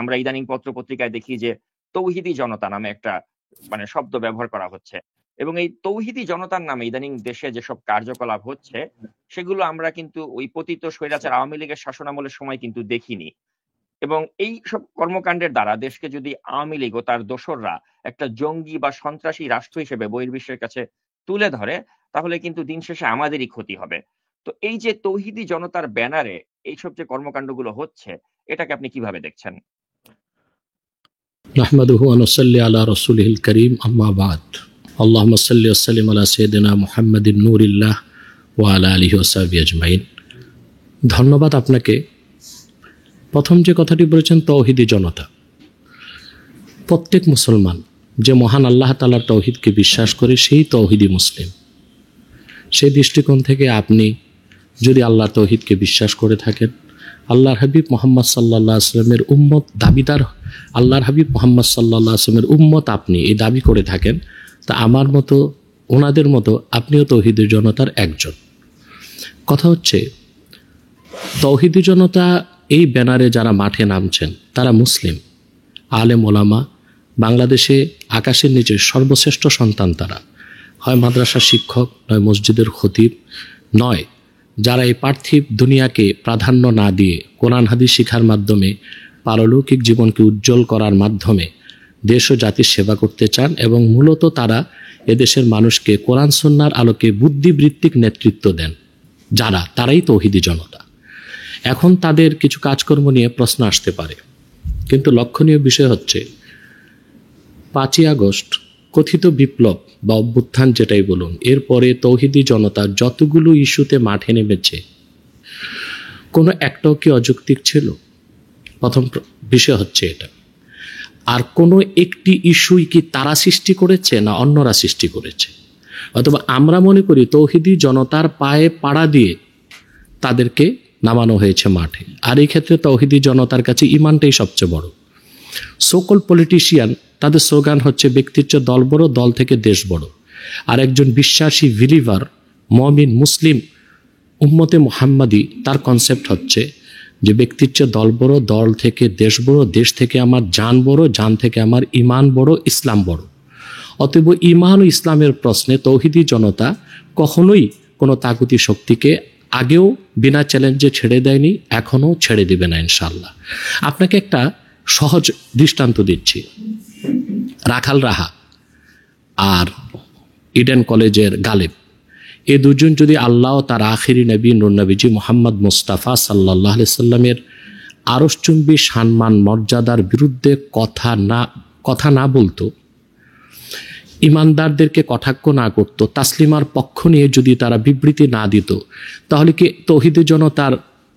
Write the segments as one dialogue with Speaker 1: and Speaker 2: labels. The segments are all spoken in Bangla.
Speaker 1: আমরা ইদানিং পত্র-পত্রিকায় দেখি যে তৌহিদি জনতা নামে একটা শব্দ ব্যবহার করা হচ্ছে। এবং এই তৌহিদি জনতার নামে ইদানিং দেশে যেসব কার্যকলাপ হচ্ছে, সেগুলো আমরা কিন্তু ওই পতিত স্বৈরাচার আওয়ামী লীগের শাসনামলের সময় কিন্তু দেখিনি। এবং এইসব কর্মকাণ্ডের দ্বারা দেশকে যদি আওয়ামী লীগ ও তার দোসররা একটা জঙ্গি বা সন্ত্রাসী রাষ্ট্র হিসেবে বহির্বিশ্বের কাছে তুলে ধরে, তাহলে কিন্তু দিন শেষে আমাদেরই ক্ষতি হবে। তো এই যে তৌহিদি জনতার ব্যানারে এইসব যে কর্মকাণ্ডগুলো হচ্ছে, এটাকে আপনি কিভাবে দেখছেন?
Speaker 2: নাহমাদুহু ওয়া নুসাল্লি আলা রাসূলিহিল কারীম, আম্মা বাদ। আল্লাহুম্মা সাল্লি ওয়া সাল্লিম আলা সাইয়্যিদিনা মুহাম্মাদিন নূরিল্লাহ ওয়া আলা আলিহি ওয়া সাহবিহি আজমাইন। ধন্যবাদ আপনাকে। প্রথম যে কথাটি বলেছেন, তৌহিদি জনতা। প্রত্যেক মুসলমান যে মহান আল্লাহ তাআলার তৌহিদকে বিশ্বাস করে, সেই তৌহিদি মুসলিম। সেই দৃষ্টিকোণ থেকে আপনি যদি আল্লাহর তৌহিদকে বিশ্বাস করে থাকেন, আল্লাহর হাবিব মুহাম্মদ সাল্লাল্লাহু আলাইহি ওয়াসাল্লামের উম্মত দাবিদার, আল্লাহর হাবিব মুহাম্মদ সাল্লাল্লাহু আলাইহি ওয়াসাল্লামের উম্মত আপনি এই দাবি করে থাকেন, তা আমার মতো, ওনাদের মতো আপনিও তৌহিদি জনতার একজন। কথা হচ্ছে, তৌহিদি জনতা এই ব্যানারে যারা মাঠে নামছেন তারা মুসলিম, আলেম ওলামা, বাংলাদেশে আকাশের নিচে সর্বশ্রেষ্ঠ সন্তান তারা। হয় মাদ্রাসার শিক্ষক, নয় মসজিদের খতিব, নয় যারা এই পার্থিব দুনিয়াকে প্রাধান্য না দিয়ে কোরআন হাদিস শিখার মাধ্যমে পারলৌকিক জীবনকে উজ্জ্বল করার মাধ্যমে দেশ ও জাতির সেবা করতে চান, এবং মূলত তারা এদেশের মানুষকে কোরআন সুন্নাহর আলোকে বুদ্ধিবৃত্তিক নেতৃত্ব দেন, তারাই তৌহিদি জনতা। এখন তাদের কিছু কাজকর্ম নিয়ে প্রশ্ন আসতে পারে, কিন্তু লক্ষণীয় বিষয় হচ্ছে 5ই আগস্ট কথিত বিপ্লব বা অভ্যুত্থান যেটাই বলুন, এরপরে তৌহিদি জনতা যতগুলো ইস্যুতে মাঠে নেমেছে, কোনো একটাও কি অযৌক্তিক ছিল? প্রথম বিষয় হচ্ছে এটা। আর কোনো একটি ইস্যুই কি তারা সৃষ্টি করেছে না অন্যরা সৃষ্টি করেছে? অথবা আমরা মনে করি তৌহিদি জনতার পায়ে পাড়া দিয়ে তাদেরকে নামানো হয়েছে মাঠে। আর এই ক্ষেত্রে তৌহিদি জনতার কাছে ইমানটাই সবচেয়ে বড়। সকল পলিটিশিয়ান, তাদের স্লোগান হচ্ছে ব্যক্তির চেয়ে দল বড়, দল থেকে দেশ বড়। আর একজন বিশ্বাসী বিলিভার, মুমিন, মুসলিম উম্মতে মুহাম্মাদি, তার কনসেপ্ট হচ্ছে যে ব্যক্তির চেয়ে দল বড়, দল থেকে দেশ বড়, দেশ থেকে আমার জান বড়, জান থেকে আমার ইমান বড়, ইসলাম বড়। অতএব ইমান ও ইসলামের প্রশ্নে তৌহিদি জনতা কখনোই কোনো তাগুতি শক্তিকে আগেও বিনা চ্যালেঞ্জে ছেড়ে দেয়নি, এখনও ছেড়ে দেবে না ইনশাআল্লাহ। আপনাকে একটা সহজ দৃষ্টান্ত দিচ্ছি। রাখাল রাহা আর ইডেন কলেজের গালেব, এই দুজন যদি আল্লাহ তার আখিরি নবী নূর নবীজি মুহাম্মদ মুস্তাফা সাল্লাল্লাহু আলাইহি সাল্লামের আরশচুম্বী সম্মান মর্যাদার বিরুদ্ধে কথা না বলতো, ইমানদারদেরকে কটাক্ষ না করত, তাসলিমার পক্ষ নিয়ে যদি তারা বিবৃতি না দিত, তাহলে কি তৌহিদি জনতার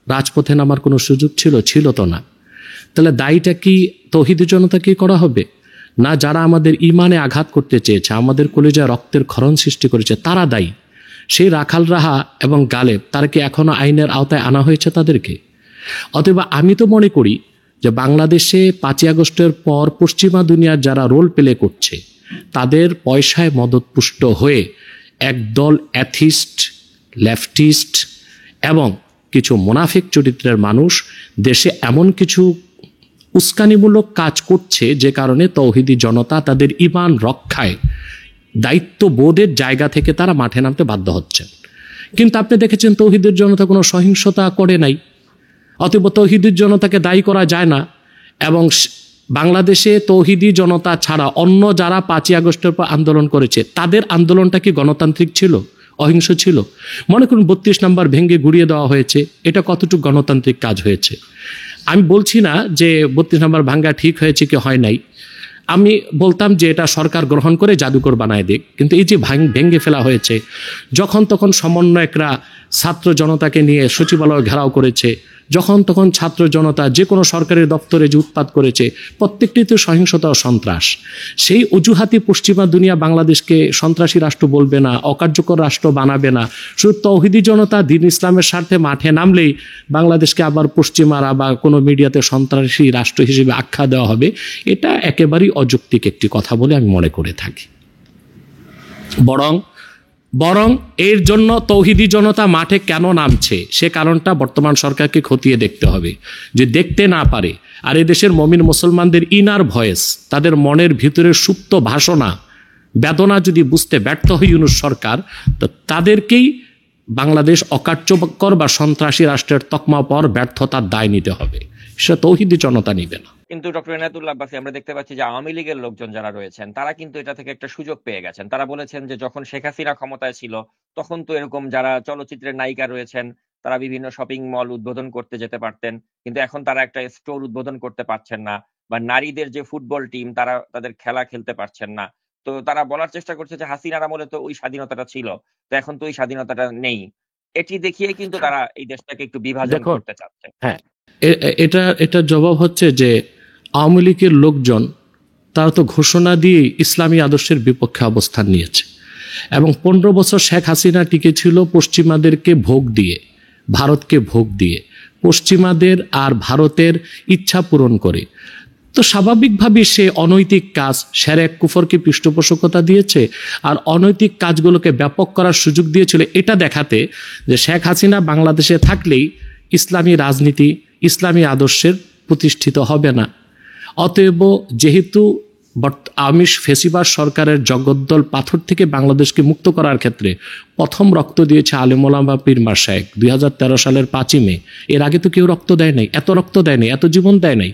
Speaker 2: রাজপথে নামার কোনো সুযোগ ছিল? ছিল তো না। তাহলে দায়ীটা কি তৌহিদি জনতা কি করা হবে? না, যারা আমাদের ইমানে আঘাত করতে চেয়েছে, আমাদের কলিজায় রক্তের ক্ষরণ সৃষ্টি করেছে, তারা দায়ী। সেই রাখাল রাহা এবং গালেব, তারা কি এখনো আইনের আওতায় আনা হয়েছে তাদেরকে? অতএব আমি তো মনে করি যে বাংলাদেশে 5ই আগস্টের পর পশ্চিমা দুনিয়ার যারা রোল প্লে করছে, তাদের পয়সায় মদতপুষ্ট হয়ে একদল অ্যাথিস্ট, লেফটিস্ট এবং কিছু মুনাফিক চরিত্রের মানুষ দেশে এমন কিছু উস্কানিমূলক কাজ করছে, যে কারণে তৌহিদি জনতা তাদের ঈমান রক্ষায় দায়িত্ববোধের জায়গা থেকে তারা মাঠে নামতে বাধ্য হচ্ছেন। কিন্তু আপনি দেখেছেন তৌহিদের জনতা কোনো সহিংসতা করে নাই, অতএব তৌহিদের জনতাকে দায়ী করা যায় না। এবং বাংলাদেশে তৌহিদি জনতা ছাড়া অন্য যারা 5ই আগস্টের পর আন্দোলন করেছে, তাদের আন্দোলনটা কি গণতান্ত্রিক ছিল, অহিংস ছিল? মনে করুন 32 নম্বর ভেঙে গুড়িয়ে দেওয়া হয়েছে, এটা কতটুকু গণতান্ত্রিক কাজ হয়েছে? আমি বলছি না যে 32 নম্বর ভাঙ্গা ঠিক হয়েছে কি হয় নাই, আমি বলতাম যে এটা সরকার গ্রহণ করে জাদুকর বানায় দিক। কিন্তু এই যে ভেঙে ফেলা হয়েছে, যখন তখন সমন্বয়করা ছাত্র জনতাকে নিয়ে সচিবালয় ঘেরাও করেছে, যখন তখন ছাত্র জনতা যে কোনো সরকারি দপ্তরে যে উৎপাত করেছে, প্রত্যেকটি তো সহিংসতা ও সন্ত্রাস। সেই অজুহাতে পশ্চিমা দুনিয়া বাংলাদেশকে সন্ত্রাসী রাষ্ট্র বলবে না, অকার্যকর রাষ্ট্র বানাবে না। শুধু তৌহিদি জনতা দ্বীন ইসলামের স্বার্থে মাঠে নামলেই বাংলাদেশকে আবার পশ্চিমারা বা কোনো মিডিয়াতে সন্ত্রাসী রাষ্ট্র হিসেবে আখ্যা দেওয়া হবে। এটা একেবারেই অযৌক্তিক একটি কথা বলে আমি মনে করে থাকি। বরং এর জন্য তৌহিদি জনতা মাঠে কেন নামছে সে কারণটা বর্তমান সরকারকে খতিয়ে দেখতে হবে। যে দেখতে না পারে আর এই দেশের মমিন মুসলমানদের ইনার ভয়েস, তাদের মনের ভিতরের সুপ্ত ভাষণা, বেদনা যদি বুঝতে ব্যর্থ হয় ইউনূস সরকার, তো তাদেরকেই বাংলাদেশ অকার্যকর বা সন্ত্রাসী রাষ্ট্রের তকমা পাওয়ার ব্যর্থতার দায় নিতে হবে, সেটা তৌহিদি জনতা নিবে না।
Speaker 1: কিন্তু ডক্টর এনায়েতুল্লাহ আব্বাসী, আমরা দেখতে পাচ্ছি যে আওয়ামী লীগের লোকজন যারা রয়েছেন তারা কিন্তু এটা থেকে একটা সুযোগ পেয়ে গেছেন। তারা বলেছেন যে যখন শেখ হাসিনা ক্ষমতায় ছিল তখন তো এরকম যারা চলচ্চিত্রের নায়িকা রয়েছেন তারা বিভিন্ন শপিং মল উদ্বোধন করতে যেতে পারতেন, কিন্তু এখন তারা একটা স্টোর উদ্বোধন করতে পারছেন না, বা নারীদের যে ফুটবল টিম তারা তাদের খেলা খেলতে পারছেন না। তো তারা বলার চেষ্টা করছে যে হাসিনার আমলে তো ওই স্বাধীনতাটা ছিল, তো এখন তো ওই স্বাধীনতাটা নেই। এটি দেখিয়ে কিন্তু তারা এই দেশটাকে একটু বিভাজন
Speaker 2: দেখুন,
Speaker 1: করতে চাচ্ছে।
Speaker 2: হ্যাঁ, এটা জবাব হচ্ছে যে আওয়ামী লীগের লোকজন তারা তো ঘোষণা দিয়ে ইসলামী আদর্শের বিপক্ষে অবস্থান নিয়েছে, এবং 15 বছর শেখ হাসিনা টিকেছিল পশ্চিমাদেরকে ভোগ দিয়ে, ভারতকে ভোগ দিয়ে, পশ্চিমাদের আর ভারতের ইচ্ছা পূরণ করে। তো স্বাভাবিকভাবে সে অনৈতিক কাজ, সেরেক কুফরকে পৃষ্ঠপোষকতা দিয়েছে, আর অনৈতিক কাজগুলোকে ব্যাপক করার সুযোগ দিয়েছিল এটা দেখাতে যে শেখ হাসিনা বাংলাদেশে থাকলেই ইসলামী রাজনীতি, ইসলামী আদর্শের প্রতিষ্ঠিত হবে না। অতএব যেহেতু আমিষ ফেসিবাদ সরকারের জগদ্দল পাথর থেকে বাংলাদেশকে মুক্ত করার ক্ষেত্রে প্রথম রক্ত দিয়েছে আলেম ওলামা পীর মাশায়েখ 2013 সালের 5ই মে। এর আগে তো কেউ রক্ত দেয় নাই, এত রক্ত দেয় নাই, এত জীবন দেয় নাই।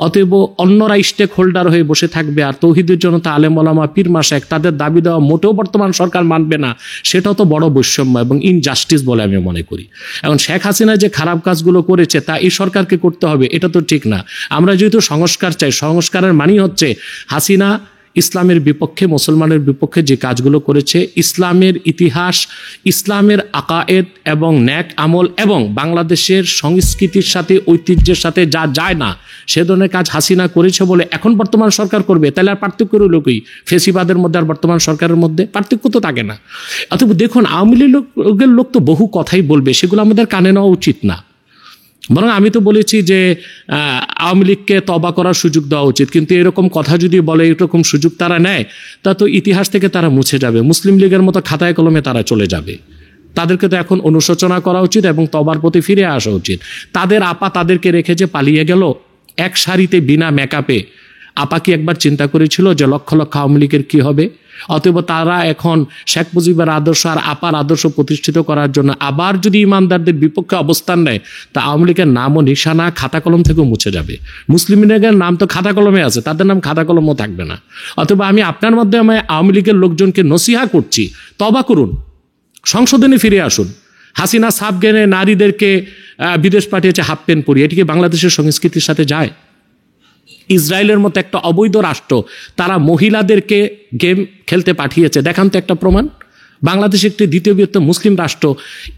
Speaker 2: অতএব অন্যরা স্টেক হোল্ডার হয়ে বসে থাকবে, আর তৌহিদের জনতা আলেম ওলামা পীর মাশায়েখ তাদের দাবি দেওয়া মোটেও বর্তমান সরকার মানবে না, সেটাও তো বড় বৈষম্য এবং ইনজাস্টিস বলে আমি মনে করি। এখন শেখ হাসিনা যে খারাপ কাজগুলো করেছে তা এই সরকারকে করতে হবে, এটা তো ঠিক না। আমরা যেহেতু সংস্কার চাই, সংস্কারের মানেই হচ্ছে হাসিনা ইসলামের বিপক্ষে, মুসলমানের বিপক্ষে যে কাজগুলো করেছে, ইসলামের ইতিহাস, ইসলামের আকায়েদ এবং ন্যাক আমল এবং বাংলাদেশের সংস্কৃতির সাথে, ঐতিহ্যের সাথে যা যায় না সে ধরনের কাজ হাসিনা করেছে বলে এখন বর্তমান সরকার করবে, তাহলে আর পার্থক্য রইল কি? ফেসিবাদের মধ্যে আর বর্তমান সরকারের মধ্যে পার্থক্য তো থাকে না। অথবা দেখুন, আওয়ামী লীগের লোক তো বহু কথাই বলবে, সেগুলো আমাদের কানে নেওয়া উচিত না। বরং আমি তো বলেছি যে আওয়ামী লীগকে তওবা করার সুযোগ দেওয়া উচিত, কিন্তু এরকম কথা যদি বলে, এরকম সুযোগ তারা নেয়, তা তো ইতিহাস থেকে তারা মুছে যাবে, মুসলিম লীগের মতো খাতায় কলমে তারা চলে যাবে। তাদেরকে তো এখন অনুশোচনা করা উচিত এবং তওবার প্রতি ফিরে আসা উচিত। তাদের আপা তাদেরকে রেখে যে পালিয়ে গেল এক সারিতে বিনা মেকআপে, আপা কি একবার চিন্তা করেছিল যে লক্ষ লক্ষ আওয়ামী লীগের কী হবে? অতএব তারা এখন শেখ মুজিবের আদর্শ আর আপার আদর্শ প্রতিষ্ঠিত করার জন্য আবার যদি ইমানদারদের বিপক্ষে অবস্থান নেয়, তা আওয়ামী লীগের নাম ও নিশানা খাতা কলম থেকেও মুছে যাবে। মুসলিম লীগের নাম তো খাতা কলমে আছে, তাদের নাম খাতা কলমও থাকবে না। অথবা আমি আপনার মাধ্যমে আওয়ামী লীগের লোকজনকে নসিহা করছি, তওবা করুন, সংশোধনে ফিরে আসুন। হাসিনা সাব গেনে নারীদেরকে বিদেশ পাঠিয়েছে হাফ প্যান্ট পরিয়ে, এটিকে বাংলাদেশের সংস্কৃতির সাথে যায়? ইসরায়েলের মতো একটা অবৈধ রাষ্ট্র, তারা মহিলাদেরকে গেম খেলতে পাঠিয়েছে, দেখান তো একটা প্রমাণ। বাংলাদেশ একটি দ্বিতীয় বৃহত্তম মুসলিম রাষ্ট্র,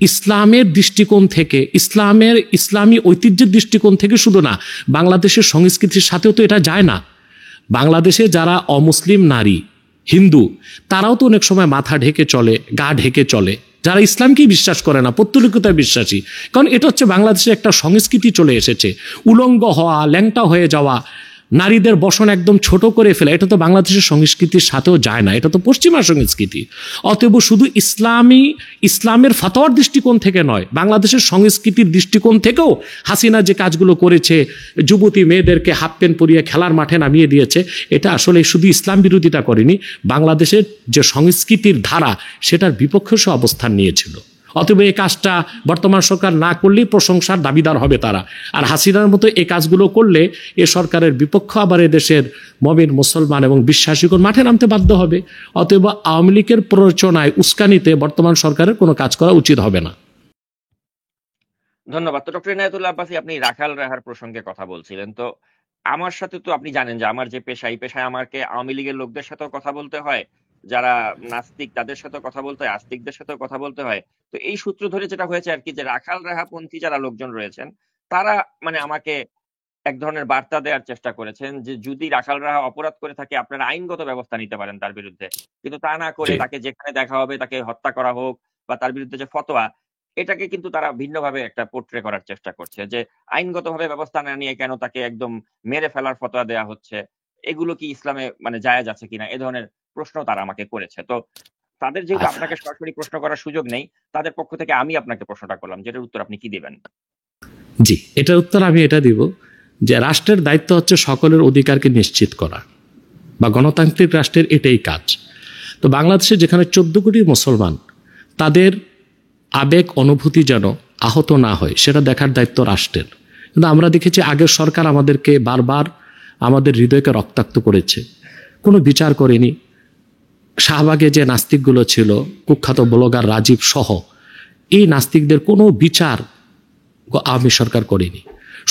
Speaker 2: ইসলামের দৃষ্টিকোণ থেকে, ইসলামী ঐতিহ্যের দৃষ্টিকোণ থেকে শুধু না, বাংলাদেশের সংস্কৃতির সাথেও তো এটা যায় না। বাংলাদেশে যারা অমুসলিম নারী, হিন্দু, তারাও তো অনেক সময় মাথা ঢেকে চলে, গা ঢেকে চলে, যারা ইসলামকেই বিশ্বাস করে না, পৌত্তলিকতায় বিশ্বাসী। কারণ এটা হচ্ছে বাংলাদেশের একটা সংস্কৃতি চলে এসেছে। উলঙ্গ হওয়া, ল্যাংটা হয়ে যাওয়া, নারীদের বসন একদম ছোট করে ফেলা, এটা তো বাংলাদেশের সংস্কৃতির সাথেও যায় না, এটা তো পশ্চিমা সংস্কৃতি। অতএব শুধু ইসলামের ফতোয়ার দৃষ্টিকোণ থেকে নয়, বাংলাদেশের সংস্কৃতির দৃষ্টিকোণ থেকেও হাসিনা যে কাজগুলো করেছে, যুবতী মেয়েদেরকে হাফ প্যান্ট পরিয়ে খেলার মাঠে নামিয়ে দিয়েছে, এটা আসলে শুধু ইসলাম বিরোধিতা করেনি, বাংলাদেশের যে সংস্কৃতির ধারা সেটার বিপক্ষে সে অবস্থান নিয়েছিল। অতএব এই কাজটা বর্তমান সরকার না করলেই প্রশংসার দাবিদার হবে তারা। আর হাসিনার মতো এই কাজগুলো করলে এ সরকারের বিপক্ষ আবার এদেশের মমিন মুসলমান এবং বিশ্বাসীগণ মাঠে নামতে বাধ্য হবে। অতএব আওয়ামী লীগের প্ররোচনায়, উস্কানিতে বর্তমান সরকারের কোনো কাজ করা উচিত হবে না।
Speaker 1: ধন্যবাদ। তো ডক্টর এনায়েতুল্লাহ আব্বাসী, আপনি রাখাল রাহার প্রসঙ্গে কথা বলছিলেন। তো আমার সাথে তো আপনি জানেন যে আমার যে পেশা, এই পেশায় আমাকে আওয়ামী লীগের লোকদের সাথেও কথা বলতে হয়, যারা নাস্তিক তাদের সাথেও কথা বলতে হয়, আস্তিকদের সাথেও কথা বলতে হয়। তো এই সূত্র ধরে যেটা হয়েছে আর কি, যে রাখাল রাহাপন্থী যারা লোকজন রয়েছেন তারা মানে আমাকে এক ধরনের বার্তা দেওয়ার চেষ্টা করেছেন যে যদি রাখাল রাহা অপরাধ করে থাকে আপনারা আইনগত ব্যবস্থা নিতে পারেন তার বিরুদ্ধে, কিন্তু তা না করে তাকে যেখানে দেখা হবে তাকে হত্যা করা হোক, বা তার বিরুদ্ধে যে ফতোয়া, এটাকে কিন্তু তারা ভিন্নভাবে একটা পোট্রে করার চেষ্টা করছে, যে আইনগতভাবে ব্যবস্থা না নিয়ে কেন তাকে একদম মেরে ফেলার ফতোয়া দেওয়া হচ্ছে, এগুলো কি ইসলামে মানে জায়েজ আছে কিনা, এ ধরনের প্রশ্ন তারা আমাকে করেছে। তো তাদের যেহেতু আপনাকে সরাসরি প্রশ্ন করার সুযোগ নেই, তাদের পক্ষ থেকে আমি আপনাকে প্রশ্নটা করলাম, যেটার উত্তর আপনি কি দিবেন?
Speaker 2: জি, এটার উত্তর আমি এটা দিব যে রাষ্ট্রের দায়িত্ব হচ্ছে সকলের অধিকারকে নিশ্চিত করা, বা গণতান্ত্রিক রাষ্ট্রের এটাই কাজ। তো বাংলাদেশে যেখানে 14 কোটি মুসলমান, তাদের আবেগ অনুভূতি যেন আহত না হয় সেটা দেখার দায়িত্ব রাষ্ট্রের। কিন্তু আমরা দেখেছি আগের সরকার আমাদেরকে বারবার আমাদের হৃদয়কে রক্তাক্ত করেছে, কোনো বিচার করেনি। শাহবাগে যে নাস্তিকগুলো ছিল, কুখ্যাত ব্লগার রাজীব সহ, এই নাস্তিকদের কোনো বিচার আওয়ামী সরকার করেনি।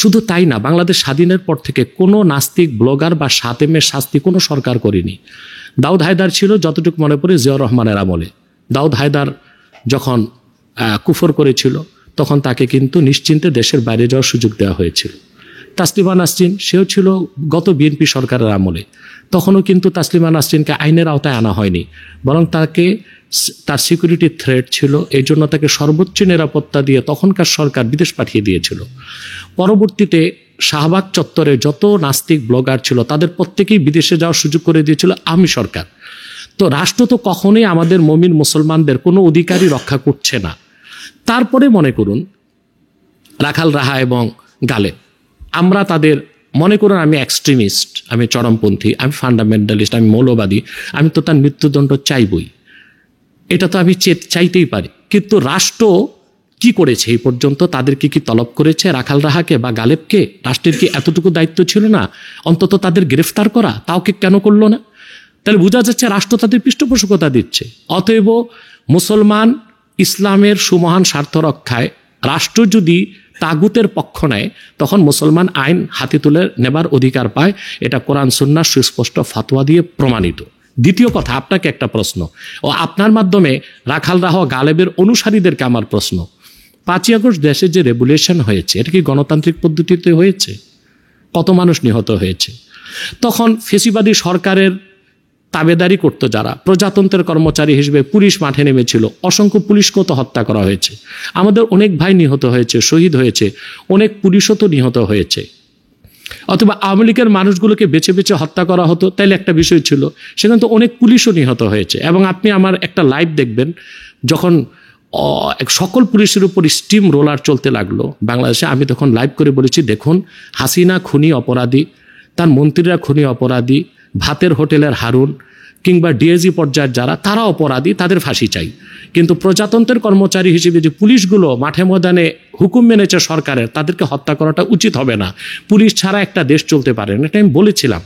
Speaker 2: শুধু তাই না, বাংলাদেশ স্বাধীনের পর থেকে কোনো নাস্তিক ব্লগার বা সাতেমের শাস্তি কোনো সরকার করেনি। দাউদ হায়দার ছিল, যতটুকু মনে পড়ে, জিয়াউর রহমানের আমলে। দাউদ হায়দার যখন কুফর করেছিল তখন তাকে কিন্তু নিশ্চিন্তে দেশের বাইরে যাওয়ার সুযোগ দেওয়া হয়েছিল। তাসলিমা নাসরিন, সেও ছিল গত বিএনপি সরকারের আমলে, তখনও কিন্তু তাসলিমা নাসরিনকে আইনের আওতায় আনা হয়নি, বরং তার সিকিউরিটি থ্রেট ছিল, এই জন্য তাকে সর্বোচ্চ নিরাপত্তা দিয়ে তখনকার সরকার বিদেশ পাঠিয়ে দিয়েছিল। পরবর্তীতে শাহবাগ চত্বরে যত নাস্তিক ব্লগার ছিল তাদের প্রত্যেকেই বিদেশে যাওয়ার সুযোগ করে দিয়েছিল আওয়ামী সরকার। তো রাষ্ট্র তো কখনোই আমাদের মুমিন মুসলমানদের কোনো অধিকারই রক্ষা করছে না। তারপরে মনে করুন রাখাল রাহা এবং গালেব, আমরা তাদের, মনে করুন আমি এক্সট্রিমিস্ট, আমি চরমপন্থী, আমি ফান্ডামেন্টালিস্ট, আমি মৌলবাদী, আমি তো তার মৃত্যুদণ্ড চাইবই, এটা তো আমি চাইতেই পারি। কিন্তু রাষ্ট্র কি করেছে এই পর্যন্ত? তাদেরকে কি তলব করেছে রাখাল রাহাকে বা গালেবকে? রাষ্ট্রের কি এতটুকু দায়িত্ব ছিল না অন্তত তাদের গ্রেফতার করা? তাও কি কেন করলো না? তাহলে বোঝা যাচ্ছে রাষ্ট্র তাদের পৃষ্ঠপোষকতা দিচ্ছে। অতএব মুসলমান ইসলামের সুমহান স্বার্থ রক্ষায় রাষ্ট্র যদি তাগুতের পক্ষ নেয় তখন মুসলমান আইন হাতে তুলে নেবার অধিকার পায়। এটা কোরআন সুন্নাহ সুস্পষ্ট ফতোয়া দিয়ে প্রমাণিত। দ্বিতীয় কথা, আপনাকে একটা প্রশ্ন, ও আপনার মাধ্যমে রাখাল রাহ গালেবের অনুসারীদেরকে আমার প্রশ্ন, 5ই আগস্ট দেশে যে রেগুলেশন হয়েছে এটা কি গণতান্ত্রিক পদ্ধতিতে হয়েছে? কত মানুষ নিহত হয়েছে? তখন ফেসিবাদী সরকারের তাবেদারি করতো যারা, প্রজাতন্ত্রের কর্মচারী হিসেবে পুলিশ মাঠে নেমেছিল, অসংখ্য পুলিশকেও তো হত্যা করা হয়েছে। আমাদের অনেক ভাই নিহত হয়েছে, শহীদ হয়েছে, অনেক পুলিশও তো নিহত হয়েছে। অথবা আওয়ামী লীগের মানুষগুলোকে বেছে বেছে হত্যা করা হতো, তাইলে একটা বিষয় ছিল, সেখানে তো অনেক পুলিশও নিহত হয়েছে। এবং আপনি আমার একটা লাইভ দেখবেন, যখন সকল পুলিশের উপর স্টিম রোলার চলতে লাগলো বাংলাদেশে, আমি তখন লাইভ করে বলেছি, দেখুন হাসিনা খুনি অপরাধী, তার মন্ত্রীরা খুনি অপরাধী, ভাতের হোটেলের হারুন কিংবা ডিএজি পর্যায়ের যারা, তারা অপরাধী, তাদের ফাঁসি চাই। কিন্তু প্রজাতন্ত্রের কর্মচারী হিসেবে যে পুলিশগুলো মাঠে ময়দানে হুকুম মেনেছে সরকারের, তাদেরকে হত্যা করাটা উচিত হবে না। পুলিশ ছাড়া একটা দেশ চলতে পারে না, এটা আমি বলেছিলাম।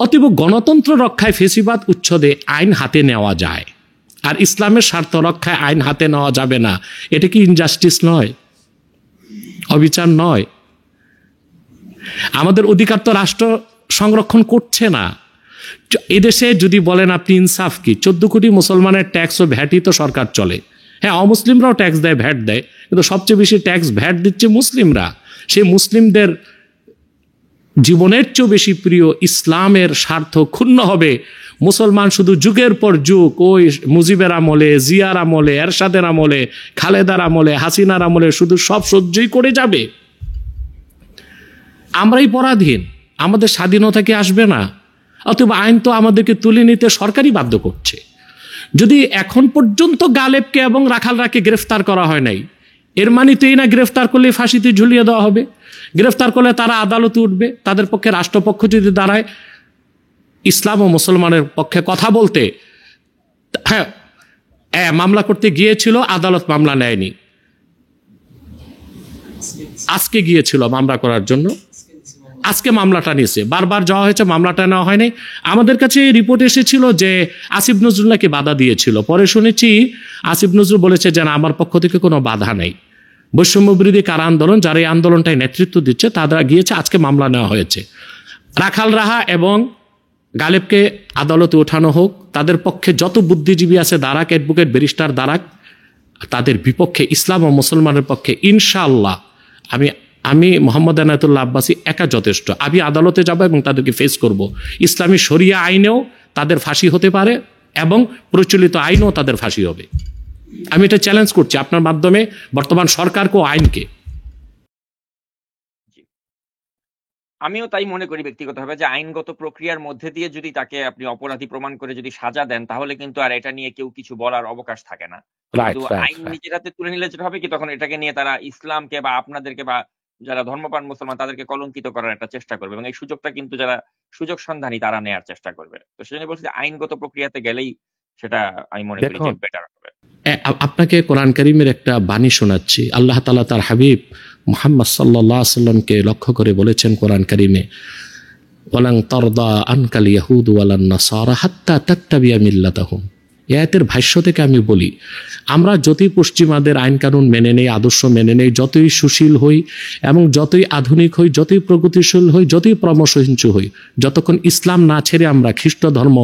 Speaker 2: অতএব গণতন্ত্র রক্ষায় ফেসিবাদ উচ্ছেদে আইন হাতে নেওয়া যায়, আর ইসলামের স্বার্থ রক্ষায় আইন হাতে নেওয়া যাবে না। এটা কি ইনজাস্টিস নয়? অবিচার নয়? আমাদের অধিকার তো রাষ্ট্র সংরক্ষণ করছে না। এদেশে যদি বলেন আপনি ইনসাফ কি, 14 কোটি মুসলমানের ট্যাক্স ও ভ্যাটই তো সরকার চলে। হ্যাঁ, অমুসলিমরাও ট্যাক্স দেয়, ভ্যাট দেয়, কিন্তু সবচেয়ে বেশি ট্যাক্স ভ্যাট দিচ্ছে মুসলিমরা। সেই মুসলিমদের জীবনের চেয়েও বেশি প্রিয় ইসলামের স্বার্থ ক্ষুণ্ণ হবে। মুসলমান শুধু যুগের পর যুগ, ওই মুজিবের আমলে, জিয়ার আমলে, এরশাদের আমলে, খালেদার আমলে, হাসিনার আমলে শুধু সব সহ্যই করে যাবে। আমরাই পরাধীন, আমাদের স্বাধীনতা কি আসবে না? অথবা আইন তো আমাদেরকে তুলে নিতে সরকারই বাধ্য করছে। যদি এখন পর্যন্ত গালেবকে এবং রাখালরাকে গ্রেফতার করা হয় নাই, এর মানে তো এই না গ্রেফতার করলে ফাঁসিতে ঝুলিয়ে দেওয়া হবে। গ্রেফতার করলে তারা আদালতে উঠবে, তাদের পক্ষে রাষ্ট্রপক্ষ যদি দাঁড়ায় ইসলাম ও মুসলমানের পক্ষে কথা বলতে, হ্যাঁ মামলা করতে গিয়েছিল, আদালত মামলা নেয়নি, আজকে গিয়েছিল মামলা করার জন্য, আজকে মামলাটা নিয়েছে, বারবার যাওয়া হয়েছে, মামলাটা নেওয়া হয়নি। আমাদের কাছে রিপোর্ট এসেছিল যে আসিফ নজরুল্লাহকে বাধা দিয়েছিল, পরে শুনেছি আসিফ নজরুল বলেছে যে না, আমার পক্ষ থেকে কোনো বাধা নেই। বৈষম্য বিরোধী কারা আন্দোলন, যারা এই আন্দোলনটাই নেতৃত্ব দিচ্ছে, তারা গিয়েছে, আজকে মামলা নেওয়া হয়েছে। রাখাল রাহা এবং গালেবকে আদালতে ওঠানো হোক, তাদের পক্ষে যত বুদ্ধিজীবী আছে দাঁড়াক, অ্যাডভোকেট ব্যারিস্টার দাঁড়াক, তাদের বিপক্ষে ইসলাম ও মুসলমানের পক্ষে ইনশাআল্লাহ আমি মোহাম্মদ এনায়েতুল্লাহ আব্বাসী একা যথেষ্ট। আমি আদালতে যাব এবং তাদেরকে ফেস করব। ইসলামী শরিয়া আইনেও তাদের ফাঁসি হতে পারে এবং প্রচলিত আইনেও তাদের ফাঁসি হবে। আমি এটা চ্যালেঞ্জ করছি আপনার মাধ্যমে বর্তমান সরকারকে ও আইনকে।
Speaker 1: আমিও তাই মনে করি ব্যক্তিগতভাবে, যে আইনগত প্রক্রিয়ার মধ্যে দিয়ে যদি তাকে আপনি অপরাধী প্রমাণ করে যদি সাজা দেন, তাহলে কিন্তু আর এটা নিয়ে কেউ কিছু বলার অবকাশ থাকে না। কিন্তু আইন নিজের হাতে তুলে নিলে যেটা হবে কি, তখন এটাকে নিয়ে তারা ইসলামকে বা আপনাদেরকে বা যারা ধর্মপ্রাণ মুসলমান তাদেরকে কলঙ্কিত করার একটা চেষ্টা করবে, এবং এই সুযোগটা কিন্তু যারা সুযোগ সন্ধানী তারা নেয়ার চেষ্টা করবে। তো সেজন্য বলছি যে আইনগত প্রক্রিয়াতে গেলেই সেটা আমি মনে করি যে
Speaker 2: দেখুন,
Speaker 1: বেটার হবে।
Speaker 2: আপনাকে কোরআন কারীমের একটা বাণী শোনাচ্ছি। আল্লাহ তাআলা তার হাবিব মুহাম্মদ সাল্লাল্লাহু আলাইহি সাল্লামকে লক্ষ্য করে বলেছেন কোরআন কারীমে, ওয়ালান তারদা আনকাল ইয়াহুদ ওয়ালান নাসারা হাত্তা তাত্তাবিয়া মিল্লাতাহুম। এই আয়াতের ভাষ্য থেকে আমি বলি, আমরা যতই পশ্চিমাদের আইন কানুন মেনে নেই, আদর্শ মেনে নেই, যতই সুশীল হই এবং যতই আধুনিক হই, যতই প্রগতিশীল হই, যতই পরামর্শহিংসু হই, যতক্ষণ ইসলাম না ছেড়ে আমরা খ্রিস্ট ধর্ম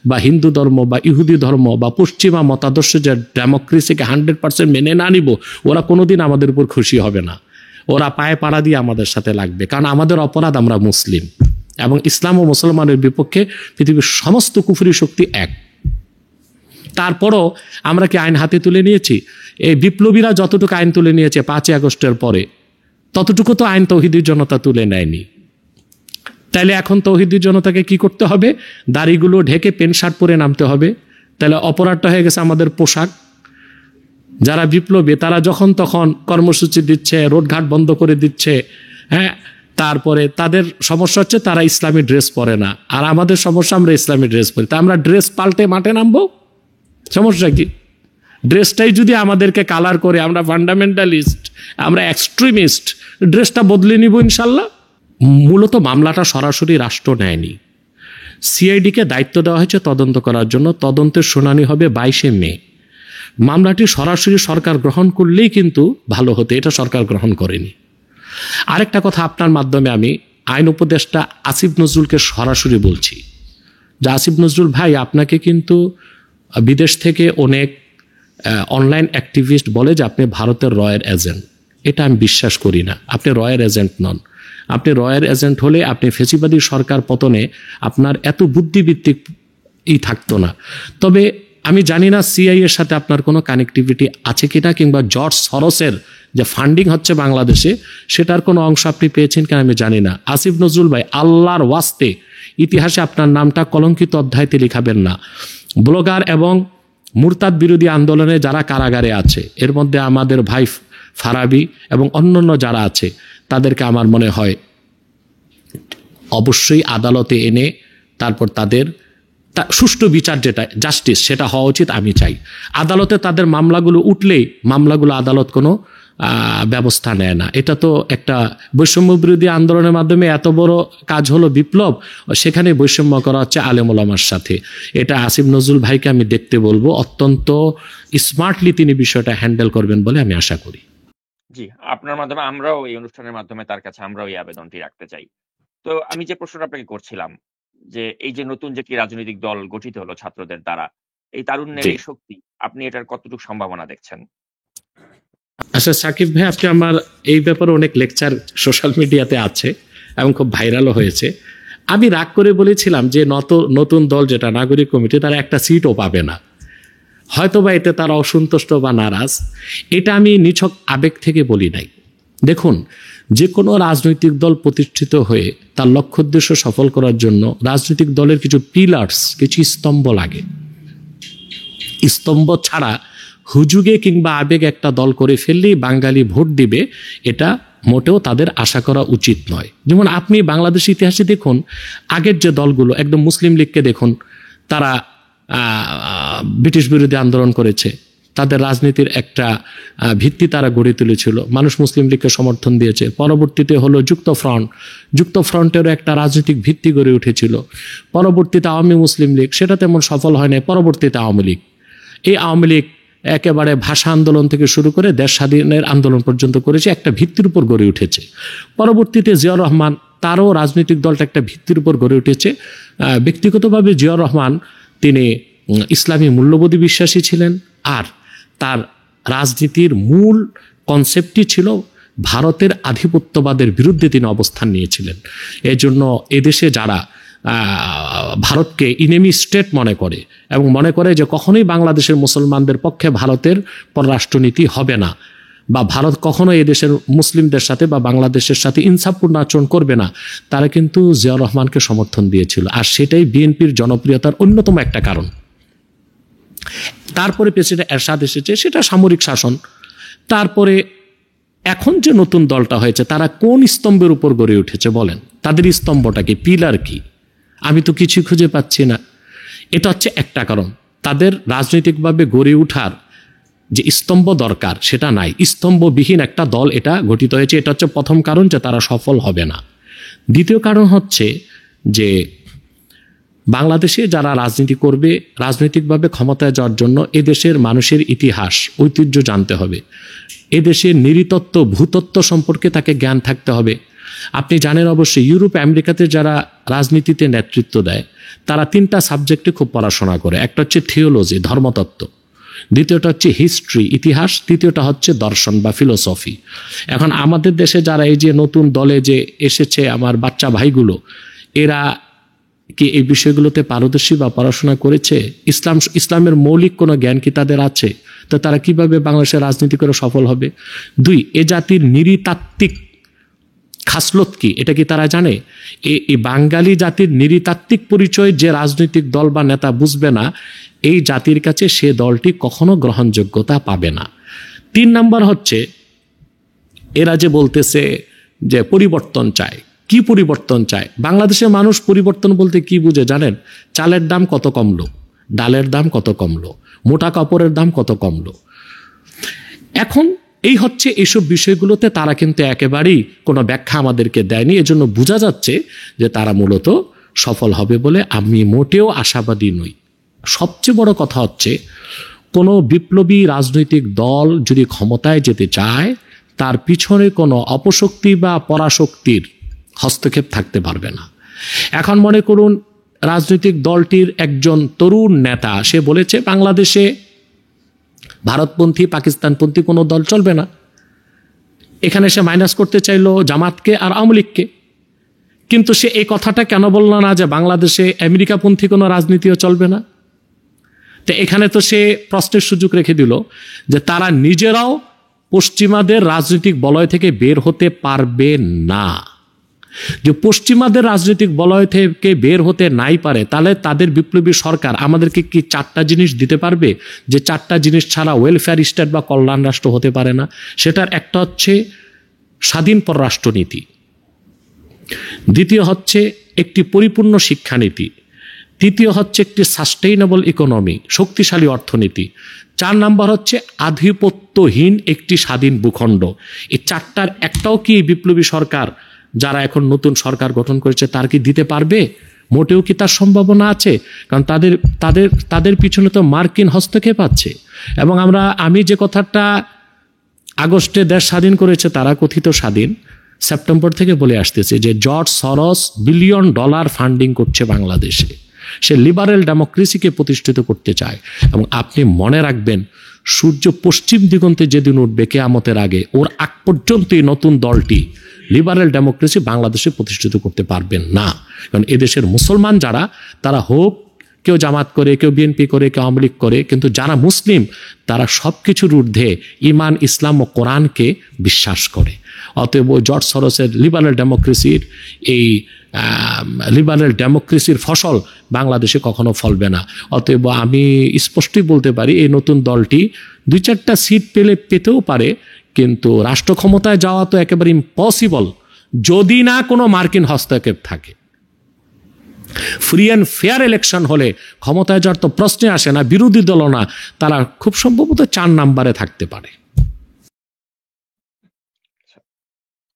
Speaker 2: বা হিন্দু ধর্ম বা ইহুদি ধর্ম বা পশ্চিমা মতাদর্শ যে ডেমোক্রেসিকে 100% মেনে না নিব, ওরা কোনোদিন আমাদের উপর খুশি হবে না। ওরা পায়ে পাড়া দিয়ে আমাদের সাথে লাগবে, কারণ আমাদের অপরাধ, আমরা মুসলিম, এবং ইসলাম ও মুসলমানের বিপক্ষে পৃথিবীর সমস্ত কুফরি শক্তি এক। তারপরও আমরা কি আইন হাতে তুলে নিয়েছি? এই বিপ্লবীরা যতটুকু আইন তুলে নিয়েছে 5ই আগস্টের পরে, ততটুকু তো আইন তৌহিদি জনতা তুলে নেয়নি। তাইলে এখন তৌহিদি জনতাকে কি করতে হবে? দাড়িগুলো ঢেকে প্যান্ট শার্ট পরে নামতে হবে। তাহলে অপরাধটা হয়ে গেছে আমাদের পোশাক। যারা বিপ্লবী তারা যখন তখন কর্মসূচি দিচ্ছে, রোডঘাট বন্ধ করে দিচ্ছে, হ্যাঁ, তারপরে তাদের সমস্যা হচ্ছে তারা ইসলামী ড্রেস পরে না, আর আমাদের সমস্যা আমরা ইসলামী ড্রেস পরি। তা আমরা ড্রেস পাল্টে মাঠে নামবো, সমস্যা কি? ড্রেসটাই যদি আমাদেরকে কালার করে আমরা ফান্ডামেন্টালিস্ট, আমরা এক্সট্রিমিস্ট, ড্রেসটা বদলে নিব ইনশাল্লাহ। মূলত মামলাটা সরাসরি রাষ্ট্র নেয়নি, সিআইডিকে দায়িত্ব দেওয়া হয়েছে তদন্ত করার জন্য। তদন্তের শুনানি হবে 22শে মে। মামলাটি সরাসরি সরকার গ্রহণ করলেই কিন্তু ভালো হতো, এটা সরকার গ্রহণ করেনি। আরেকটা কথা আপনার মাধ্যমে আমি আইন উপদেষ্টা আসিফ নজরুলকে সরাসরি বলছি যে আসিফ নজরুল ভাই, আপনাকে কিন্তু বিদেশ থেকে অনেক অনলাইন অ্যাক্টিভিস্ট বলে যে আপনি ভারতের রয়ের এজেন্ট। এটা আমি বিশ্বাস করি না। আপনি রয়ের এজেন্ট নন। আপনি রয়ের এজেন্ট হলে আপনি ফেসিবাদী সরকার পতনে আপনার এত বুদ্ধিভিত্তিক থাকতো না। তবে আমি জানি না সিআইএর সাথে আপনার কোনো কানেক্টিভিটি আছে কিনা, কিংবা জর্জ সরোসের যে ফান্ডিং হচ্ছে বাংলাদেশে সেটার কোনো অংশ আপনি পেয়েছেন কিনা আমি জানি না। আসিফ নজরুল ভাই, আল্লাহর ওয়াস্তে ইতিহাসে আপনার নামটা কলঙ্কিত অধ্যায়তে লিখাবেন না। ব্লগার এবং মুরতাদ বিরোধী আন্দোলনে যারা কারাগারে আছে, এর মধ্যে আমাদের ভাই ফারাবি এবং অন্যান্য যারা আছে, তাদেরকে আমার মনে হয় অবশ্যই আদালতে এনে তারপর তাদের সুষ্ঠু বিচার, যেটা জাস্টিস, সেটা হওয়া উচিত। আমি চাই আদালতে তাদের মামলাগুলো উঠলেই মামলাগুলো আদালত কোনো ব্যবস্থা নেয় না। এটা তো একটা বৈষম্য বিরোধী আন্দোলনের মাধ্যমে এত বড় কাজ হলো বিপ্লব, সেখানে বৈষম্য করা হচ্ছে আলেম ওলামার সাথে। এটা আসিফ নজরুল ভাইকে আমি দেখতে বলবো, অত্যন্ত স্মার্টলি তিনি বিষয়টা হ্যান্ডেল করবেন বলে আমি আশা করি।
Speaker 1: জি, আপনার মাধ্যমে আমরাও এই অনুষ্ঠানের মাধ্যমে তার কাছে আমরাও এই আবেদনটি রাখতে চাই। তো আমি যে প্রশ্নটা আপনাকে করছিলাম যে এই যে নতুন যে একটি রাজনৈতিক দল গঠিত হলো ছাত্রদের দ্বারা, এই তারুণ্যের এই শক্তি, আপনি এটার কতটুকু সম্ভাবনা দেখছেন?
Speaker 2: আচ্ছা সাকিব ভাই, আপনি আমার এই ব্যাপারে অনেক লেকচার সোশ্যাল মিডিয়াতে আছে এবং খুব ভাইরালও হয়েছে। আমি রাগ করে বলেছিলাম যে নতুন দল যেটা নাগরিক কমিটি, তারা একটা সিটও পাবে না। হয়তো বা এতে তারা অসন্তুষ্ট বা নারাজ, এটা আমি নিছক আবেগ থেকে বলি নাই। দেখুন, যে কোনো রাজনৈতিক দল প্রতিষ্ঠিত হয়ে তার লক্ষ্য উদ্দেশ্য সফল করার জন্য রাজনৈতিক দলের কিছু পিলার্স, কিছু স্তম্ভ লাগে। স্তম্ভ ছাড়া হুজুগে কিংবা আবেগ একটা দল করে ফেললেই বাঙালি ভোট দিবে, এটা মোটেও তাদের আশা করা উচিত নয়। যেমন আপনি বাংলাদেশ ইতিহাসে দেখুন, আগের যে দলগুলো, একদম মুসলিম লীগকে দেখুন, তারা ব্রিটিশ বিরোধী আন্দোলন করেছে, তাদের রাজনীতির একটা ভিত্তি তারা গড়ে তুলেছিল, মানুষ মুসলিম লীগকে সমর্থন দিয়েছে। পরবর্তীতে হলো যুক্ত ফ্রন্টেরও একটা রাজনৈতিক ভিত্তি গড়ে উঠেছিল। পরবর্তীতে আওয়ামী মুসলিম লীগ, সেটা তেমন সফল হয় না। পরবর্তীতে আওয়ামী লীগ, এই আওয়ামী লীগ একেবারে ভাষা আন্দোলন থেকে শুরু করে দেশ স্বাধীনের আন্দোলন পর্যন্ত করেছে, একটা ভিত্তির উপর গড়ে উঠেছে। পরবর্তীতে জিয়াউর রহমান, তারও রাজনৈতিক দলটা একটা ভিত্তির উপর গড়ে উঠেছে। ব্যক্তিগতভাবে জিয়াউর রহমান তিনি ইসলামী মূল্যবোধে বিশ্বাসী ছিলেন, আর তার রাজনীতির মূল কনসেপ্টই ছিল ভারতের আধিপত্যবাদের বিরুদ্ধে তিনি অবস্থান নিয়েছিলেন। এজন্য এদেশে যারা ভারতকে ইনেমি স্টেট মনে করে এবং মনে করে যে কখনোই বাংলাদেশের মুসলমানদের পক্ষে ভারতের পররাষ্ট্রনীতি হবে না, বা ভারত কখনো এদেশের মুসলিমদের সাথে বা বাংলাদেশের সাথে ইনসাফপূর্ণ আচরণ করবে না, তারা কিন্তু জিয়াউর রহমানকে সমর্থন দিয়েছিল। আর সেটাই বিএনপির জনপ্রিয়তার অন্যতম একটা কারণ। তারপরে প্রেসিডেন্ট এরশাদ এসেছে, সেটা সামরিক শাসন। তারপরে এখন যে নতুন দলটা হয়েছে তারা কোন স্তম্ভের উপর গড়ে উঠেছে বলেন? তাদের স্তম্ভটা কি, পিলার কি? আমি তো কিছু খুঁজে পাচ্ছি না। এটা হচ্ছে একটা কারণ, তাদের রাজনৈতিকভাবে গড়ে ওঠার যে স্তম্ভ দরকার সেটা নাই, স্তম্ভবিহীন একটা দল এটা গঠিত হয়েছে। এটা হচ্ছে প্রথম কারণ যে তারা সফল হবে না। দ্বিতীয় কারণ হচ্ছে যে বাংলাদেশে যারা রাজনীতি করবে, রাজনৈতিকভাবে ক্ষমতায় যাওয়ার জন্য এদেশের মানুষের ইতিহাস ঐতিহ্য জানতে হবে, এদেশের নৃতত্ত্ব ভূতত্ত্ব সম্পর্কে তাকে জ্ঞান থাকতে হবে। আপনি জানেন অবশ্যই ইউরোপ আমেরিকাতে যারা রাজনীতিতে নেতৃত্ব দেয় তারা 3টা সাবজেক্টে খুব পড়াশোনা করে। একটা হচ্ছে থিওলজি, ধর্মতত্ত্ব, দ্বিতীয়টা হচ্ছে হিস্ট্রি, ইতিহাস, তৃতীয়টা হচ্ছে দর্শন বা ফিলোসফি। এখন আমাদের দেশে যারা এই যে নতুন দলে যে এসেছে আমার বাচ্চা ভাইগুলো, এরা কি এই বিষয়গুলোতে পারদর্শী বা পড়াশোনা করেছে? ইসলামের মৌলিক কোনো জ্ঞান কি তাদের আছে? তো তারা কিভাবে বাংলাদেশের রাজনীতি করে সফল হবে? 2, এ জাতির নৃতাত্ত্বিক খাসলত কি এটা কি তারা জানে? এই বাঙালি জাতির নৃতাত্ত্বিক পরিচয় যে রাজনৈতিক দল বা নেতা বুঝবে না, এই জাতির কাছে সে দলটি কখনো গ্রহণযোগ্যতা পাবে না। 3 নাম্বার হচ্ছে এরা যে বলতেছে যে পরিবর্তন চায়। কি পরিবর্তন চায়? বাংলাদেশের মানুষ পরিবর্তন বলতে কি বুঝে জানেন? চালের দাম কত কমলো, ডালের দাম কত কমলো, মোটা কাপড়ের দাম কত কমলো। এখন এই হচ্ছে এইসব বিষয়গুলোতে তারা কিন্তু একেবারেই কোনো ব্যাখ্যা আমাদেরকে দেয়নি। এজন্য বোঝা যাচ্ছে যে তারা মূলত সফল হবে বলে আমি মোটেও আশাবাদী নই। সবচেয়ে বড় কথা হচ্ছে কোনো বিপ্লবী রাজনৈতিক দল যদি ক্ষমতায় যেতে চায় তার পিছনে কোনো অপশক্তি বা পরাশক্তির হস্তক্ষেপ থাকতে পারবে না। এখন মনে করুন রাজনৈতিক দলটির একজন তরুণ নেতা সে বলেছে বাংলাদেশে ভারতপন্থী পাকিস্তানপন্থী কোনো দল চলবে না। এখানে সে মাইনাস করতে চাইলো জামাতকে আর আওয়ামী লীগকে, কিন্তু সে এই কথাটা কেন বলল না যে বাংলাদেশে আমেরিকাপন্থী কোনো রাজনীতিও চলবে না? তো এখানে তো সে প্রশ্নের সুযোগ রেখে দিল যে তারা নিজেরাও পশ্চিমাদের রাজনৈতিক বলয় থেকে বের হতে পারবে না। যে পশ্চিমাদের রাজনৈতিক বলয় থেকে বের হতে নাই পারে, তাহলে তাদের বিপ্লবী সরকার আমাদেরকে কি 4টা জিনিস দিতে পারবে যে 4টা জিনিস ছাড়া ওয়েলফেয়ার স্টেট বা কল্যাণ রাষ্ট্র হতে পারে না? সেটার একটা হচ্ছে স্বাধীন পররাষ্ট্রনীতি, দ্বিতীয় হচ্ছে একটি পরিপূর্ণ শিক্ষানীতি, তৃতীয় হচ্ছে একটি সাস্টেইনেবল ইকোনমি, শক্তিশালী অর্থনীতি, 4 নাম্বার হচ্ছে আধিপত্যহীন একটি স্বাধীন ভূখণ্ড। এই 4টার একটাও কি বিপ্লবী সরকার যারা এখন নতুন সরকার গঠন করেছে তার কি দিতে পারবে? মোটেও কি তার সম্ভাবনা আছে? কারণ তাদের পিছনে তো মার্কিন হস্তক্ষেপ আছে। এবং আমি যে কথাটা আগস্টে দেশ স্বাধীন করেছে তারা কথিত স্বাধীন, সেপ্টেম্বর থেকে বলে আসতেছে যে জর্জ সরস $1 বিলিয়ন ফান্ডিং করছে বাংলাদেশে। সে লিবারেল ডেমোক্রেসিকে প্রতিষ্ঠিত করতে চায়। এবং আপনি মনে রাখবেন সূর্য পশ্চিম দিগন্তে যেদিন উঠবে কিয়ামতের আগে, ওর আগ পর্যন্ত এই নতুন দলটি লিবারেল ডেমোক্রেসি বাংলাদেশে প্রতিষ্ঠিত করতে পারবেন না। কারণ এদেশের মুসলমান যারা, তারা হোক কেউ জামাত করে, কেউ বিএনপি করে, কেউ আওয়ামী লীগ করে, কিন্তু যারা মুসলিম তারা সব কিছুর ঊর্ধ্বে ইমান, ইসলাম ও কোরআনকে বিশ্বাস করে। অতএব জর্জ সরোসের লিবারেল ডেমোক্রেসির ফসল বাংলাদেশে কখনো ফলবে না। অতএব আমি স্পষ্টই বলতে পারি এই নতুন দলটি 2-4টা সিট পেতেও পারে, কিন্তু রাষ্ট্র ক্ষমতায় যাওয়া তো একেবারে ইম্পসিবল যদি না কোনো মার্কিন হস্তক্ষেপ থাকে। ফ্রি অ্যান্ড ফেয়ার ইলেকশন হলে ক্ষমতায় যাওয়ার তো প্রশ্নে আসে না, বিরোধী দল না, তারা খুব সম্ভবত 4 নাম্বারে থাকতে পারে।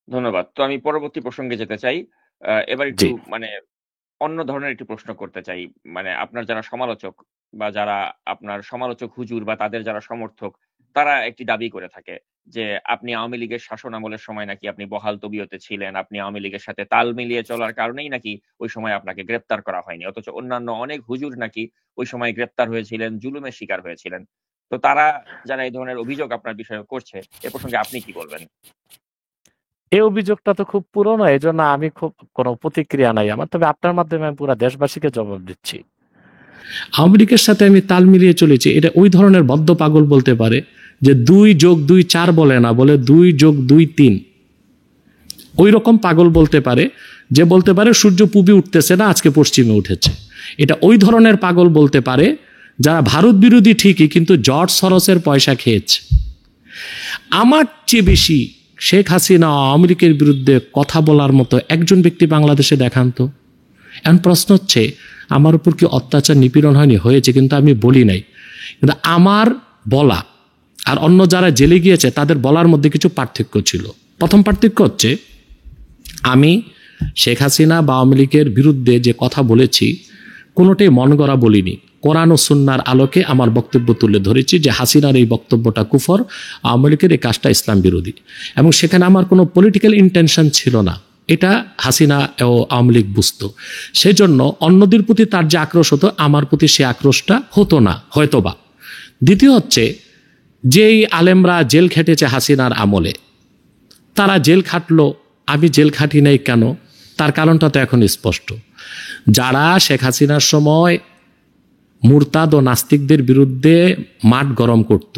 Speaker 1: ধন্যবাদ। তো আমি পরবর্তী প্রসঙ্গে যেতে চাই। এবার একটু অন্য ধরনের একটু প্রশ্ন করতে চাই। আপনার যারা সমালোচক বা যারা আপনার সমালোচক হুজুর বা তাদের যারা সমর্থক, তারা একটি দাবি করে থাকে যে আপনি আওয়ামী লীগের শাসন আমলের সময় নাকি আপনি বহাল তবিয়তে ছিলেন, আপনি আওয়ামী লীগের সাথে তাল মিলিয়ে চলার কারণেই নাকি ওই সময় আপনাকে গ্রেপ্তার করা হয়নি, অথচ অন্যান্য অনেক হুজুর নাকি ওই সময় গ্রেপ্তার হয়েছিলেন, জুলুমের শিকার হয়েছিলেন। তো তারা যারা এই ধরনের অভিযোগ আপনার বিষয়ে করছে, এ প্রসঙ্গে আপনি কি বলবেন?
Speaker 3: এই অভিযোগটা তো খুব পুরনো, এই জন্য আমি খুব কোনো প্রতিক্রিয়া নাই আমার। তবে আপনার মাধ্যমে আমি পুরো দেশবাসীকে জবাব দিচ্ছি।
Speaker 2: আওয়ামী লীগের সাথে আমি তাল মিলিয়ে চলেছি, এটা ওই ধরনের বদ্ধ পাগল বলতে পারে যে 2+2 4 বলে না, বলে 2+2 3। ওই রকম পাগল বলতে পারে যে বলতে পারে সূর্য পূবে উঠতেছে না, আজকে পশ্চিমে উঠেছে। এটা ওই ধরনের পাগল বলতে পারে যারা ভারত বিরোধী ঠিকই, কিন্তু জর্জ সরোসের পয়সা খেয়েছে। আমার চেয়ে বেশি শেখ হাসিনা আওয়ামী লীগের বিরুদ্ধে কথা বলার মতো একজন ব্যক্তি বাংলাদেশে দেখান তো। এখন প্রশ্ন হচ্ছে, আমার উপর কি অত্যাচার নিপীড়ন হয়নি? হয়েছে, কিন্তু আমি বলি নাই। কিন্তু আমার বলা আর অন্য যারা জেলে গিয়েছে তাদের বলার মধ্যে কিছু পার্থক্য ছিল। প্রথম পার্থক্য হচ্ছে, আমি শেখ হাসিনা বা আওয়ামী লীগের বিরুদ্ধে যে কথা বলেছি কোনোটাই মন গড়া বলিনি। কোরআন ও সুন্নাহর আলোকে আমার বক্তব্য তুলে ধরেছি যে হাসিনার এই বক্তব্যটা কুফর, আওয়ামী লীগের এই কাজটা ইসলাম বিরোধী, এবং সেখানে আমার কোনো পলিটিক্যাল ইন্টেনশন ছিল না। এটা হাসিনা ও আওয়ামী লীগ বুঝত। সেই জন্য অন্যদের প্রতি তার যে আক্রোশ হতো, আমার প্রতি সে আক্রোশটা হতো না, হয়তোবা। দ্বিতীয় হচ্ছে, যেই আলেমরা জেল খেটেছে হাসিনার আমলে, তারা জেল খাটলো, আমি জেল খাটি নাই কেন? তার কারণটা তো এখন স্পষ্ট। যারা শেখ হাসিনার সময় মুরতাদ ও নাস্তিকদের বিরুদ্ধে মাঠ গরম করত,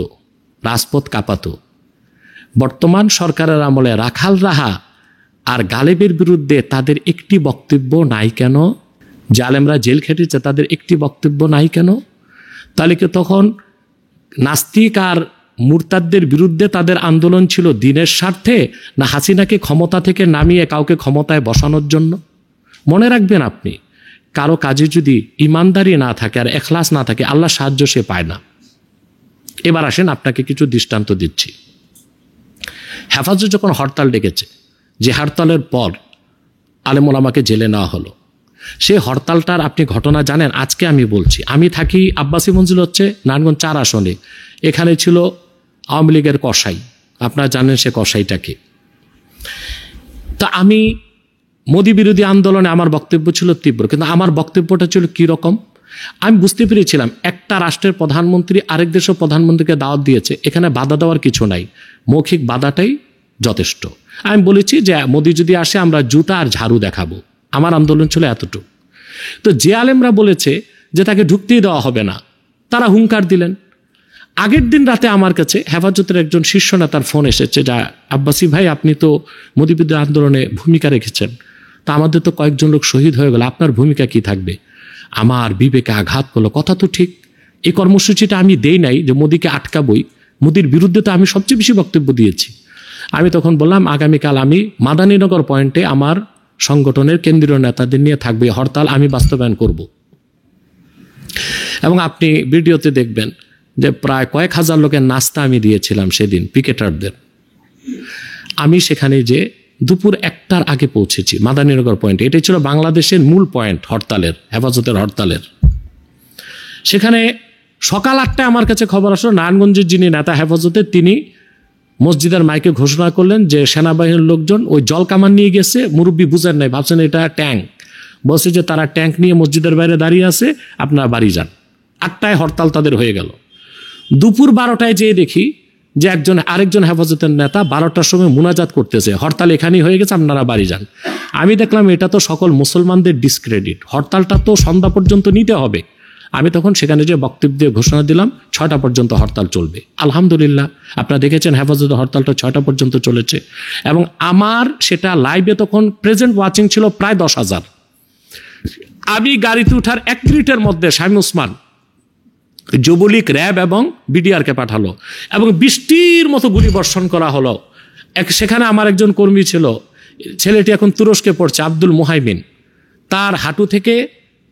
Speaker 2: রাজপথ কাঁপাতো, বর্তমান সরকারের আমলে রাখাল রাহা আর গালেবের বিরুদ্ধে তাদের একটি বক্তব্য নাই কেন? যে আলেমরা জেল খেটেছে তাদের একটি বক্তব্য নাই কেন? তাহলে কি তখন নাস্তিক আর মুরতাদদের বিরুদ্ধে তাদের আন্দোলন ছিল দিনের স্বার্থে, না হাসিনাকে ক্ষমতা থেকে নামিয়ে কাউকে ক্ষমতায় বসানোর জন্য? মনে রাখবেন, আপনি কারো কাজে যদি ইমানদারি না থাকে আর এখলাস না থাকে, আল্লাহ সাহায্য সে পায় না। এবার আসেন, আপনাকে কিছু দৃষ্টান্ত দিচ্ছি। হেফাজত যখন হরতাল ডেকেছে, যে হরতালের পর আলেম ওলামাকে জেলে নেওয়া হলো, সেই হরতালটার আপনি ঘটনা জানেন? আজকে আমি বলছি, আমি থাকি আব্বাসী মঞ্জিল হচ্ছে নারায়ণগঞ্জ 4 আসনে। এখানে ছিল আওয়ামী লীগের কসাই, আপনারা জানেন সে কসাইটাকে। তা আমি মোদি বিরোধী আন্দোলনে আমার বক্তব্য ছিল তীব্র, কিন্তু আমার বক্তব্যটা ছিল কি রকম? আমি বুঝতে পেরেছিলাম একটা রাষ্ট্রের প্রধানমন্ত্রী আরেক দেশের প্রধানমন্ত্রীকে দাওয়াত দিয়েছে, এখানে বাধা দেওয়ার কিছু নাই, মৌখিক বাধাটাই যথেষ্ট। আমি বলেছি যে মোদি যদি আসে আমরা জুতা আর ঝাড়ু দেখাবো। আমার আন্দোলন ছিল এতটুকু। তো যে আলেমরা বলেছে যে তাকে ঢুকতেই দেওয়া হবে না, তারা হুঙ্কার দিলেন। আগের দিন রাতে আমার কাছে হেফাজতের একজন শীর্ষ নেতার ফোন এসেছে, যা আব্বাসী ভাই, আপনি তো মোদি বিরোধী আন্দোলনে ভূমিকা রেখেছেন, তা আমাদের তো কয়েকজন লোক শহীদ হয়ে গেল, আপনার ভূমিকা কি থাকবে? আমার বিবেকে আঘাত করলো। কথা তো ঠিক, এই কর্মসূচিটা আমি দেই নাই যে মোদিকে আটকাবই, মোদির বিরুদ্ধে তো আমি সবচেয়ে বেশি বক্তব্য দিয়েছি। আমি তখন বললাম, আগামীকাল আমি মাদানীনগর পয়েন্টে আমার সংগঠনের কেন্দ্রীয় নেতাদের নিয়ে থাকবে, হরতাল আমি বাস্তবায়ন করব। এবং আপনি ভিডিওতে দেখবেন যে প্রায় কয়েক হাজার লোকের নাস্তা আমি দিয়েছিলাম সেদিন পিকেটারদের। আমি সেখানে যে দুপুর 1টার আগে পৌঁছেছি মাদানীনগর পয়েন্টে। এটাই ছিল বাংলাদেশের মূল পয়েন্ট হরতালের, হেফাজতের হরতালের। সেখানে সকাল 8টায় আমার কাছে খবর আসলো, নারায়ণগঞ্জের যিনি নেতা হেফাজতের, তিনি মসজিদের মাইকে ঘোষণা করলেন যে সেনাবাহিনীর লোকজন ওই জল কামান নিয়ে গেছে, মুরব্বী বুঝেন নাই, ভাবছেন এটা ট্যাঙ্ক, বলছে যে তারা ট্যাঙ্ক নিয়ে মসজিদের বাইরে দাঁড়িয়ে আছে, আপনারা বাড়ি যান। 8টায় হরতাল তাদের হয়ে গেল। দুপুর 12টায় যেয়ে দেখি যে আরেকজন হেফাজতের নেতা 12টার সময় মুনাজাত করতেছে, হরতাল এখানেই হয়ে গেছে, আপনারা বাড়ি যান। আমি দেখলাম এটা তো সকল মুসলমানদের ডিসক্রেডিট, হরতালটা তো সন্ধ্যা পর্যন্ত নিতে হবে। আমি তখন সেখানে যে বক্তব্য দিয়ে ঘোষণা দিলাম 6টা পর্যন্ত হরতাল চলবে। আলহামদুলিল্লাহ, আপনারা দেখেছেন হেফাজতের হরতালটা 6টা পর্যন্ত চলেছে, এবং আমার সেটা লাইভে তখন প্রেজেন্ট ওয়াচিং ছিল প্রায় 10,000। আমি গাড়িতে উঠার 1 মিনিটের মধ্যে শামীম ওসমান যুবলীগ, র্যাব এবং বিডিআরকে পাঠালো, এবং বৃষ্টির মতো গুলি বর্ষণ করা হলো। সেখানে আমার একজন কর্মী ছিল, ছেলেটি এখন তুরস্কে পড়ছে, আব্দুল মুহাইমিন, তার হাঁটু থেকে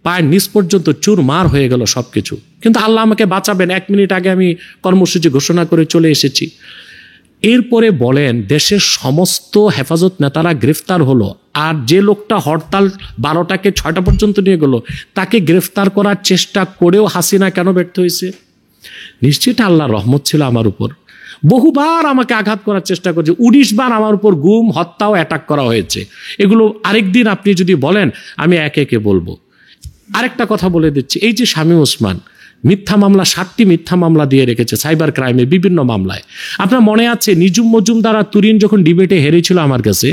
Speaker 2: পায়ের নিচ পর্যন্ত চুরমার হয়ে গেল সবকিছু। কিন্তু আল্লাহ আমাকে বাঁচাবেন, 1 মিনিট আগে আমি কর্মসূচি ঘোষণা করে চলে এসেছি। এরপরে বলেন, দেশের সমস্ত হেফাজত নেতারা গ্রেফতার হলো, আর যে লোকটা হরতাল 12টাকে 6টা পর্যন্ত নিয়ে গেল, তাকে গ্রেফতার করার চেষ্টা করেও হাসিনা কেন ব্যর্থ হয়েছে? নিশ্চিত আল্লাহর রহমত ছিল আমার উপর। বহুবার আমাকে আঘাত করার চেষ্টা করছে, 19 বার আমার উপর গুম, হত্যা ও অ্যাটাক করা হয়েছে। এগুলো আরেকদিন আপনি যদি বলেন আমি একে একে বলবো। আরেকটা কথা বলে দিচ্ছি, এই যে শামীম ওসমান মিথ্যা মামলা, 7টি মিথ্যা মামলা দিয়ে রেখেছে সাইবার ক্রাইমে, বিভিন্ন মামলায়। আপনার মনে আছে নিজুম মজুমদার আর তুরিন যখন ডিবেটে হেরেছিল আমার কাছে,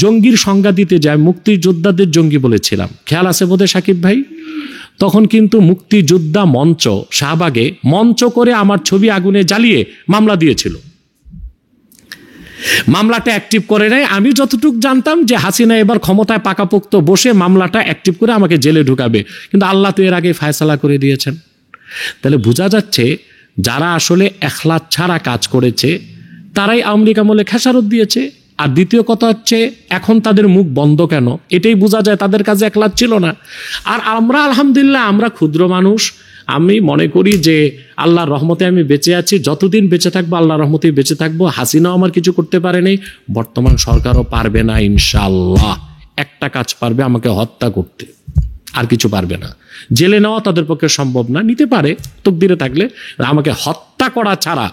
Speaker 2: জঙ্গির সংজ্ঞা দিতে যায় মুক্তিযোদ্ধাদের জঙ্গি বলেছিলাম, খেয়াল আছে বোধহয় সাকিব ভাই? তখন কিন্তু মুক্তিযোদ্ধা মঞ্চ শাহবাগে মঞ্চ করে আমার ছবি আগুনে জ্বালিয়ে মামলা দিয়েছিল। মামলাটা অ্যাক্টিভ করে নেয়। আমি যতটুকু জানতাম যে হাসিনা এবার ক্ষমতায় পাকাপোক্ত বসে মামলাটা অ্যাক্টিভ করে আমাকে জেলে ঢুকাবে, কিন্তু আল্লাহ তো এর আগে ফায়সালা করে দিয়েছেন। তাহলে বোঝা যাচ্ছে যারা আসলে এখলাস ছাড়া কাজ করেছে তারাই আওয়ামী লীগ আমলে খেসারত দিয়েছে। আর দ্বিতীয় কথা হচ্ছে, এখন তাদের মুখ বন্ধ কেন, এটাই বোঝা যায় তাদের কাছে একলাত ছিল না। আর আমরা আলহামদুলিল্লাহ, আমরা ক্ষুদ্র মানুষ, আমি মনে করি যে আল্লাহর রহমতে আমি বেঁচে আছি, যতদিন বেঁচে থাকবো আল্লাহর রহমতেই বেঁচে থাকবো। হাসিনাও আমার কিছু করতে পারেনি, বর্তমান সরকারও পারবে না ইনশাআল্লাহ। একটা কাজ পারবে, আমাকে হত্যা করতে, আর কিছু পারবে না। জেলে নেওয়া তাদের পক্ষে সম্ভব না, নিতে পারে তকদিরে থাকলে, আমাকে হত্যা করা ছাড়া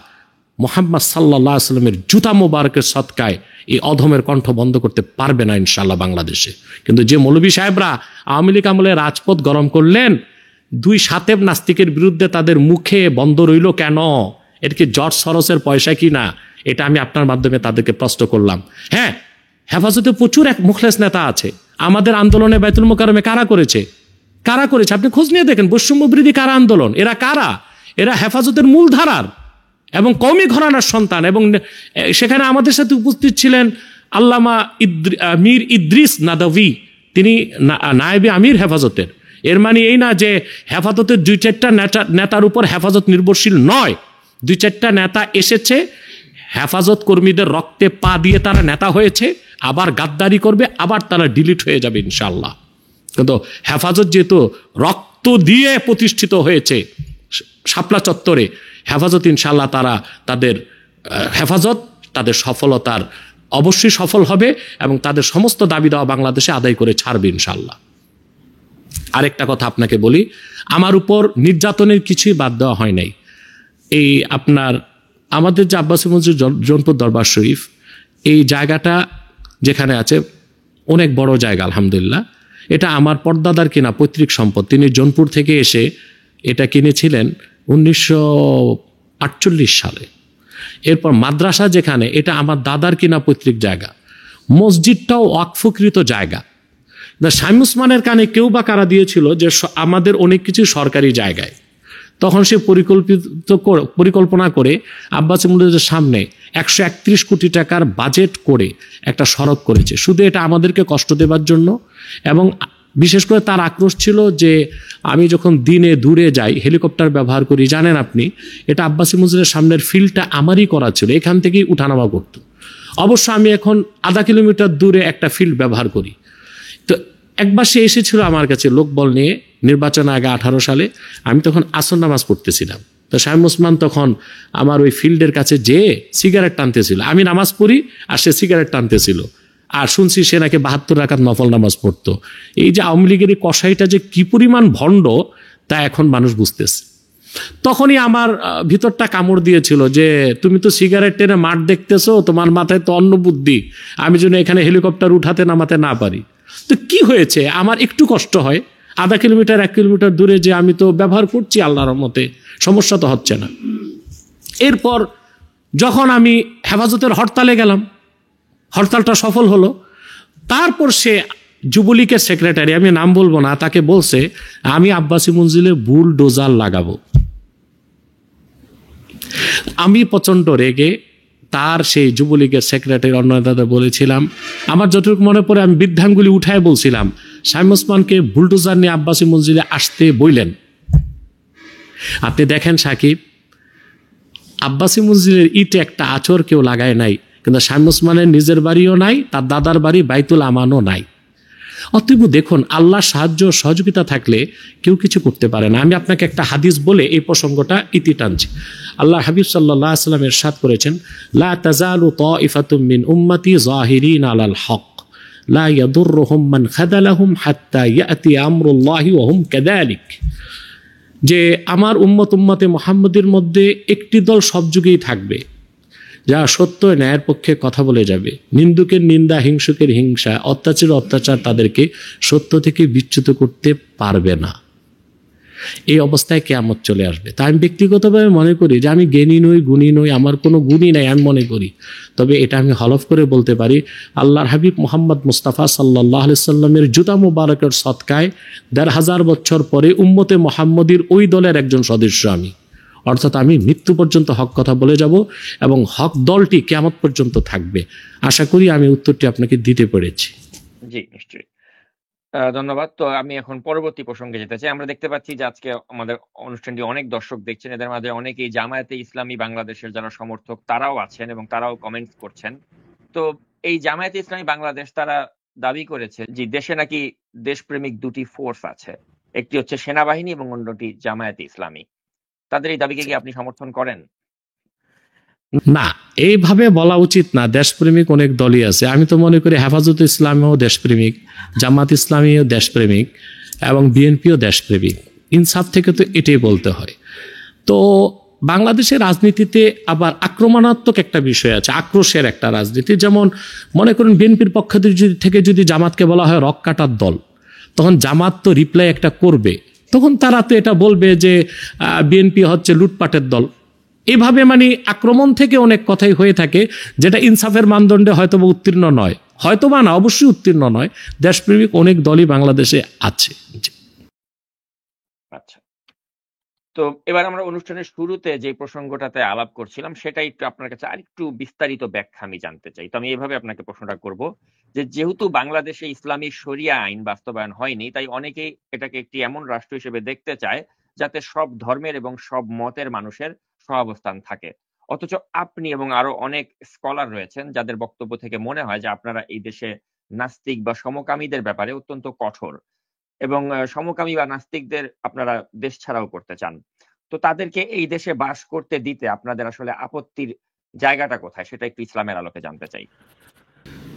Speaker 2: মুহাম্মদ সাল্লাল্লাহু আলাইহি ওয়াসাল্লামের জুতা মোবারকের সদকায় এই অধমের কণ্ঠ বন্ধ করতে পারবে না ইনশাআল্লাহ বাংলাদেশে। কিন্তু যে মৌলভী সাহেবরা আওয়ামী লীগ আমলে রাজপথ গরম করলেন, 2 সাতেব নাস্তিকের বিরুদ্ধে তাদের মুখে বন্ধ রইল কেন? এটা কি জর্জ সরোসের পয়সা কি না? এটা আমি আপনার মাধ্যমে তাদেরকে প্রশ্ন করলাম। হ্যাঁ, হেফাজতে প্রচুর এক মুখলেস নেতা আছে। আমাদের আন্দোলনে বাইতুল মোকাররমে কারা করেছে? আপনি খোঁজ নিয়ে দেখেন, বৈষম্য বিরোধী কারা আন্দোলন, এরা কারা? এরা হেফাজতের মূল ধারার এবং কওমি ঘরানার সন্তান। এবং সেখানে আমাদের সাথে উপস্থিত ছিলেন আল্লামা মীর ইদ্রিস নাদভী, তিনি নায়েবে আমির হেফাজতের। এর মানে এই না যে হেফাজতের 2-4টা নেতার উপর হেফাজত নির্ভরশীল নয়। 2-4টা নেতা এসেছে, হেফাজত কর্মীদের রক্তে পা দিয়ে তারা নেতা হয়েছে, আবার গাদ্দারি করবে, আবার তারা ডিলিট হয়ে যাবে ইনশাআল্লাহ। কিন্তু হেফাজত যেহেতু রক্ত দিয়ে প্রতিষ্ঠিত হয়েছে শাপলা চত্বরে, হেফাজত ইনশাআল্লাহ তাদের হেফাজত তাদের সফলতার অবশ্যই সফল হবে এবং তাদের সমস্ত দাবি দেওয়া বাংলাদেশে আদায় করে ছাড়বে ইনশাআল্লাহ। আরেকটা কথা আপনাকে বলি, আমার উপর নির্যাতনের কিছুই বাদ দেওয়া হয় নাই। এই আপনার আমাদের যে আব্বাসী মসজিদ জৌনপুর দরবার শরীফ, এই জায়গাটা যেখানে আছে অনেক বড় জায়গা আলহামদুলিল্লাহ। এটা আমার পর্দাদার কিনা পৈতৃক সম্পদ। তিনি জৌনপুর থেকে এসে এটা কিনেছিলেন 1948 সালে। এরপর মাদ্রাসা যেখানে, এটা আমার দাদার কিনা পৈতৃক জায়গা। মসজিদটাও ওয়াকফকৃত জায়গা। শামীম ওসমানের কানে কেউ বা কারা দিয়েছিল যে আমাদের অনেক কিছু সরকারি জায়গায়। তখন সে পরিকল্পনা করে আব্বাসী মসজিদের সামনে 131 কোটি টাকার বাজেট করে একটা সড়ক করেছে, শুধু এটা আমাদেরকে কষ্ট দেবার জন্য। এবং বিশেষ করে তার আক্রোশ ছিল যে আমি যখন দিনে দূরে যাই হেলিকপ্টার ব্যবহার করি, জানেন আপনি, এটা আব্বাসী মসজিদের সামনের ফিল্ডটা আমারই করা ছিল, এখান থেকেই উঠানামা করত। অবশ্য আমি এখন আধা কিলোমিটার দূরে একটা ফিল্ড ব্যবহার করি। তো একবার সে এসেছিল আমার কাছে লোকবল নিয়ে, নির্বাচন আগে 18 সালে, আমি তখন আসর নামাজ পড়তেছিলাম। তো শামীম ওসমান তখন আমার ওই ফিল্ডের কাছে যেয়ে সিগারেট টানতেছিল, আমি নামাজ পড়ি আর সে সিগারেট টানতেছিল। আর শুনছি সে নাকি 72 রাকাত নফল নামাজ পড়তো। এই যে আওয়ামী লীগের এই কসাইটা যে কি পরিমাণ ভণ্ড, তা এখন মানুষ বুঝতেছে। তখনই আমার ভিতরটা কামড় দিয়েছিল যে তুমি তো সিগারেট টেনে মাঠ দেখতেছো, তোমার মাথায় তো অন্য বুদ্ধি, আমি যেন এখানে হেলিকপ্টার উঠাতে নামাতে না পারি। তো কি হয়েছে, আমার একটু কষ্ট হয়, আধা কিলোমিটার 1 কিলোমিটার দূরে যে আমি তো ব্যবহার করছি আল্লাহর রহমতে, সমস্যা তো হচ্ছে না। এরপর যখন আমি হেফাজতের হরতালে গেলাম, হরতালটা সফল হলো, তারপর সে যুবলীগের সেক্রেটারি, আমি নাম বলবো না, তাকে বলছে আমি আব্বাসী মঞ্জিলে বুলডোজার লাগাবো। আমি প্রচণ্ড রেগে তার সেই যুবলীগের সেক্রেটারি অন্য নেতাদের বলেছিলাম, আমার যতটুকু মনে পড়ে আমি বৃদ্ধাঙ্গুলি উঠায় বলছিলাম, শামীম ওসমানকে বুলডোজার নিয়ে আব্বাসী মঞ্জিলে আসতে বললেন। আপনি দেখেন সাকিব, আব্বাসী মঞ্জিলের ইটে একটা আঁচড় কেউ লাগায় নাই, কিন্তু শামীম ওসমানের নিজের বাড়িও নাই, তার দাদার বাড়ি বাইতুল আমানও নাই। অতএব দেখুন, আল্লাহর সাহায্য সহযোগিতা থাকলে কেউ কিছু করতে পারে না। আমি আপনাকে একটা হাদিস বলে এই প্রসঙ্গটা ইতি টানছি। আল্লাহ হাবিব সাল্লাল্লাহু আলাইহি ওয়াসাল্লাম ইরশাদ করেছেন, লা তাজালু তাইফাতুম মিন উম্মতি যাহিরিন আলাল হক লা ইয়াদুররুহুম মান খাযালাহুম হাত্তা ইয়াতি আমরুল্লাহি ওয়া হুম কাযালিক। যে আমার উম্মতে মুহাম্মদের মধ্যে একটি দল সব যুগেই থাকবে, যা সত্য ন্যায়ের পক্ষে কথা বলে যাবে, নিন্দুকের নিন্দা, হিংসুকের হিংসা, অত্যাচার তাদেরকে সত্য থেকে বিচ্যুত করতে পারবে না। এই অবস্থায় কিয়ামত চলে আসবে। তাই আমি ব্যক্তিগতভাবে মনে করি যে আমি জ্ঞানী নই, গুণী নই, আমার কোনো গুণই নাই আমি মনে করি। তবে এটা আমি হলফ করে বলতে পারি, আল্লাহর হাবিব মুহাম্মদ মুস্তাফা সাল্লাল্লাহু আলাইহি সাল্লামের জুতা মুবারকের সদকায় 1500 বছর পরে উম্মতে মুহাম্মদীর ওই দলের একজন সদস্য আমি। অর্থাৎ আমি মৃত্যু পর্যন্ত হক কথা বলে যাব এবং হক দলটি কিয়ামত পর্যন্ত থাকবে। আশা করি আমি উত্তরটি আপনাকে দিতে পেরেছি।
Speaker 1: জি, নিশ্চয়ই। ধন্যবাদ। তো আমি এখন পরবর্তী প্রসঙ্গে যেতে চাই। আমরা দেখতে পাচ্ছি যে আজকে আমাদের অনুষ্ঠানটি অনেক দর্শক দেখছেন। এদের মাঝে অনেকেই জামায়াতে ইসলামী বাংলাদেশের যারা সমর্থক তারাও আছেন এবং তারাও কমেন্টস করছেন। তো এই জামায়াতে ইসলামী বাংলাদেশ তারা দাবি করেছে যে দেশে নাকি দেশপ্রেমিক দুটি ফোর্স আছে। একটি হচ্ছে সেনাবাহিনী এবং অন্যটি জামায়াতে ইসলামী। তাদের এই দাবিকে কি আপনি সমর্থন করেন?
Speaker 2: না, এইভাবে বলা উচিত না। দেশপ্রেমিক অনেক দলই আছে। আমি তো মনে করি হেফাজত ইসলামীও দেশপ্রেমিক, জামাত ইসলামীও দেশপ্রেমিক এবং বিএনপিও দেশপ্রেমিক। ইনসাফ থেকে তো এটাই বলতে হয়। তো বাংলাদেশের রাজনীতিতে আবার আক্রমণাত্মক একটা বিষয় আছে, আক্রোশের একটা রাজনীতি। যেমন মনে করুন বিএনপির পক্ষ থেকে যদি জামাতকে বলা হয় রক কাটার দল, তখন জামাত তো রিপ্লাই একটা করবে, তখন তারা তো এটা বলবে যে বিএনপি হচ্ছে লুটপাটের দল। এভাবে মানে আক্রমণ থেকে অনেক কথাই হয়ে থাকে, যেটা ইনসাফের মানদণ্ডে হয়তোবা উত্তীর্ণ নয়, হয়তোবা না, অবশ্যই উত্তীর্ণ নয়। দেশপ্রেমিক অনেক দলই বাংলাদেশে আছে।
Speaker 1: আচ্ছা, তো এবার আমরা অনুষ্ঠানের শুরুতে যে প্রসঙ্গটাতে আলাপ করছিলাম সেটা একটু আপনার কাছে আরেকটু বিস্তারিত ব্যাখ্যা আমি জানতে চাই। তো আমি এভাবে আপনাকে প্রশ্নটা করব যে যেহেতু বাংলাদেশে ইসলামী শরিয়া আইন বাস্তবায়ন হয়নি, তাই অনেকেই এটাকে একটি এমন রাষ্ট্র হিসেবে দেখতে চায় যাতে সব ধর্মের এবং সব মতের মানুষের সহাবস্থান থাকে। অথচ আপনি এবং আরো অনেক স্কলার রয়েছেন যাদের বক্তব্য থেকে মনে হয় যে আপনারা এই দেশে নাস্তিক বা সমকামীদের ব্যাপারে অত্যন্ত কঠোর এবং সমকামী বা নাস্তিকদের আপনারা দেশ ছাড়াও করতে চান। তো তাদেরকে এই দেশে বাস করতে দিতে আপনাদের আসলে আপত্তির জায়গাটা কোথায়, সেটা একটু ইসলামের আলোকে জানতে চাই।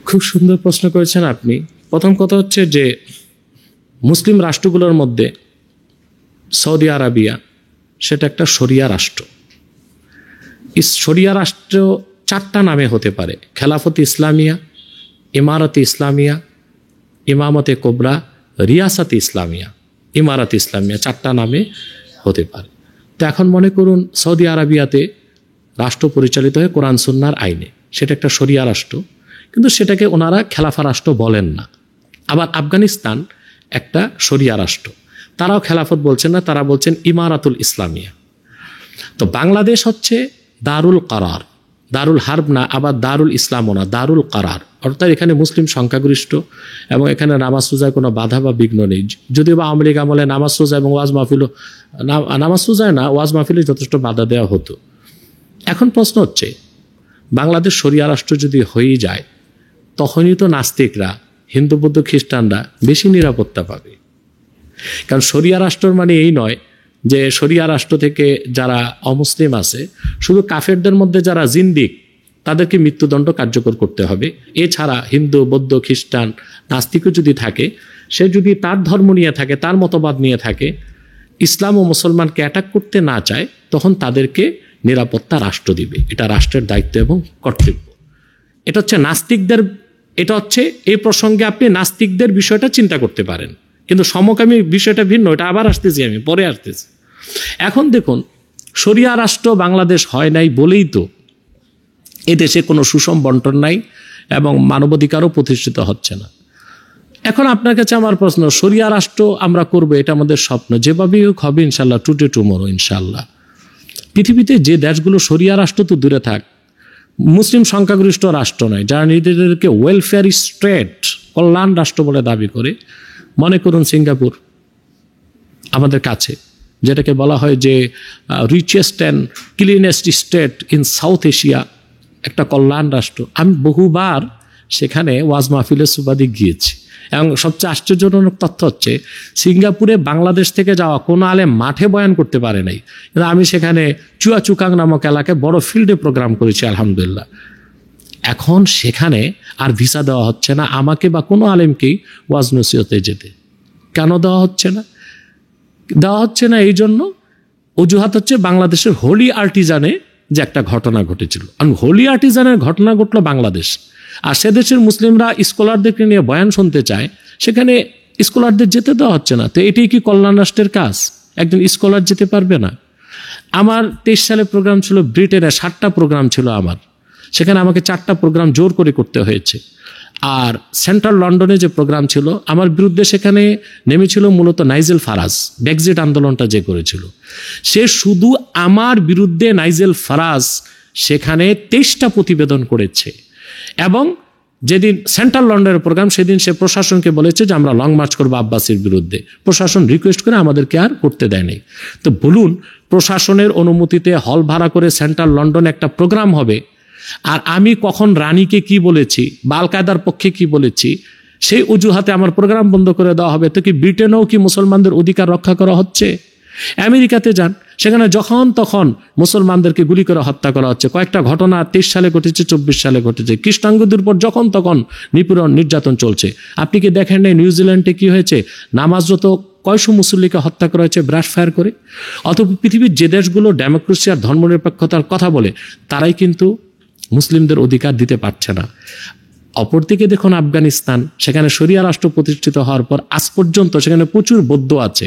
Speaker 2: খুব সুন্দর প্রশ্ন করেছেন আপনি। প্রথম কথা হচ্ছে যে মুসলিম রাষ্ট্রগুলোর মধ্যে সৌদি আরবিয়া সেটা একটা শরিয়া রাষ্ট্র। শরিয়া রাষ্ট্র চারটা নামে হতে পারে: খেলাফত ইসলামিয়া, ইমারতে ইসলামিয়া, ইমামতে কোবরা, রিয়াসাত ইসলামিয়া, ইমারত ইসলামিয়া, চারটা নামে হতে পারে। তো এখন মনে করুন সৌদি আরবিয়াতে রাষ্ট্র পরিচালিত হয় কোরআন সুন্নাহর আইনে, সেটা একটা শরিয়া রাষ্ট্র, কিন্তু সেটাকে ওনারা খেলাফা রাষ্ট্র বলেন না। আবার আফগানিস্তান একটা শরিয়া রাষ্ট্র, তারাও খেলাফত বলছেন না, তারা বলছেন ইমারাতুল ইসলামিয়া। তো বাংলাদেশ হচ্ছে দারুল কারার, দারুল হার্ব না, আবার দারুল ইসলামও না, দারুল কারার। অর্থাৎ এখানে মুসলিম সংখ্যাগরিষ্ঠ এবং এখানে নামাজ রোজায় কোনো বাধা বা বিঘ্ন নেই। যদিও বা আওয়ামী লীগ আমলে নামাজ রোজা এবং ওয়াজ মাহফিলও, নামাজ রোজায় না, ওয়াজ মাহফিলে যথেষ্ট বাধা দেওয়া হতো। এখন প্রশ্ন হচ্ছে বাংলাদেশ শরিয়া রাষ্ট্র যদি হয়ে যায়, তখনই তো নাস্তিকরা, হিন্দু বৌদ্ধ খ্রিস্টানরা বেশি নিরাপত্তা পাবে। কারণ শরিয়া রাষ্ট্র মানে এই নয় যে শরিয়া রাষ্ট্র থেকে যারা অমুসলিম আছে, শুধু কাফেরদের মধ্যে যারা জিন্দিক তাদেরকে মৃত্যুদণ্ড কার্যকর করতে হবে। এছাড়া হিন্দু বৌদ্ধ খ্রিস্টান নাস্তিকও যদি থাকে, সে যদি তার ধর্ম নিয়ে থাকে, তার মতবাদ নিয়ে থাকে, ইসলাম ও মুসলমানকে অ্যাটাক করতে না চায়, তখন তাদেরকে নিরাপত্তা রাষ্ট্র দিবে। এটা রাষ্ট্রের দায়িত্ব এবং কর্তব্য। এটা হচ্ছে নাস্তিকদের, এটা হচ্ছে এই প্রসঙ্গে আপনি নাস্তিকদের বিষয়টা চিন্তা করতে পারেন, কিন্তু সমকামী বিষয়টা ভিন্ন, এটা আবার আসতেছি, আমি পরে আসতেছি। এখন দেখুন, শরিয়া রাষ্ট্র বাংলাদেশ হয় নাই বলেই তো এদেশে কোনো সুষম বন্টন নাই এবং মানবাধিকারও প্রতিষ্ঠিত হচ্ছে না। এখন আপনার কাছে আমার প্রশ্ন, শরিয়া রাষ্ট্র আমরা করবো, এটা আমাদের স্বপ্ন, যেভাবেই হোক হবে ইনশাল্লাহ, টুডে টুমোরো ইনশাল্লাহ। পৃথিবীতে যে দেশগুলো শরিয়া রাষ্ট্র তো দূরে থাক, মুসলিম সংখ্যাগরিষ্ঠ রাষ্ট্র নয়, যারা নিজেদেরকে ওয়েলফেয়ার স্টেট, কল্যাণ রাষ্ট্র বলে দাবি করে, মনে করুন সিঙ্গাপুর আমাদের কাছে, যেটাকে বলা হয় যে richest and cleanest state in south Asia, একটা কল্যাণ রাষ্ট্র। আমি বহুবার সেখানে ওয়াজ মাহফিলের সুবাদে গিয়েছি এবং সবচেয়ে আশ্চর্যজনক তথ্য হচ্ছে সিঙ্গাপুরে বাংলাদেশ থেকে যাওয়া কোনো আলেম মাঠে বয়ান করতে পারে নাই, কিন্তু আমি সেখানে চুয়াচুকাং নামক এলাকায় বড় ফিল্ডে প্রোগ্রাম করেছি আলহামদুলিল্লাহ। এখন সেখানে আর ভিসা দেওয়া হচ্ছে না আমাকে বা কোনো আলেমকেই ওয়াজ নসিহতে যেতে। কেন দেওয়া হচ্ছে না? দেওয়া হচ্ছে না এই জন্য, অজুহাত হচ্ছে বাংলাদেশের হোলি আর্টিজানে যে একটা ঘটনা ঘটেছিল। আমি হোলি আর্টিজানের ঘটনা ঘটলো বাংলাদেশ, আর সে দেশের মুসলিমরা স্কলারদেরকে নিয়ে বয়ান শুনতে চায়, সেখানে স্কলারদের যেতে দেওয়া হচ্ছে না। তো এটাই কি কল্যাণ রাষ্ট্রের কাজ? একজন স্কলার যেতে পারবে না? আমার 23 সালে প্রোগ্রাম ছিল ব্রিটেনে, 7টা প্রোগ্রাম ছিল আমার, সেখানে আমাকে 4টা প্রোগ্রাম জোর করে করতে হয়েছে। আর সেন্ট্রাল লন্ডনে যে প্রোগ্রাম ছিল, আমার বিরুদ্ধে সেখানে নেমেছিল মূলত নাইজেল ফারাজ, ব্রেক্সিট আন্দোলনটা যে করেছিল, সে শুধু আমার বিরুদ্ধে নাইজেল ফারাজ সেখানে 23টা প্রতিবেদন করেছে এবং যেদিন সেন্ট্রাল লন্ডনের প্রোগ্রাম, সেদিন সে প্রশাসনকে বলেছে যে আমরা লং মার্চ করবো আব্বাসীর বিরুদ্ধে। প্রশাসন রিকোয়েস্ট করে আমাদেরকে আর করতে দেয় নাই। তো বলুন, প্রশাসনের অনুমতিতে হল ভাড়া করে সেন্ট্রাল লন্ডনে একটা প্রোগ্রাম হবে, আর আমি কখন রানীকে কি বলেছি বা আল কায়দার পক্ষে কি বলেছি, সেই অজুহাতে আমার প্রোগ্রাম বন্ধ করে দেওয়া হবে। তো কি ব্রিটেনেও কি মুসলমানদের অধিকার রক্ষা করা হচ্ছে? আমেরিকাতে যান, সেখানে যখন তখন মুসলমানদেরকে গুলি করে হত্যা করা হচ্ছে। কয়েকটা ঘটনা 23 সালে ঘটেছে, 24 সালে ঘটেছে। কৃষ্ণাঙ্গদের উপর যখন তখন নিপীড়ন নির্যাতন চলছে। আপনি কি দেখেন নাই নিউজিল্যান্ডে কি হয়েছে? নামাজরত কয়শো মুসল্লিকে হত্যা করা হয়েছে ব্রাশ ফায়ার করে। অথবা পৃথিবীর যে দেশগুলো ডেমোক্রেসি আর ধর্মনিরপেক্ষতার কথা বলে, তারাই কিন্তু মুসলিমদের অধিকার দিতে পারছে না। অপরদিকে দেখুন আফগানিস্তান, সেখানে শরিয়া রাষ্ট্র প্রতিষ্ঠিত হওয়ার পর আজ পর্যন্ত সেখানে প্রচুর বৌদ্ধ আছে।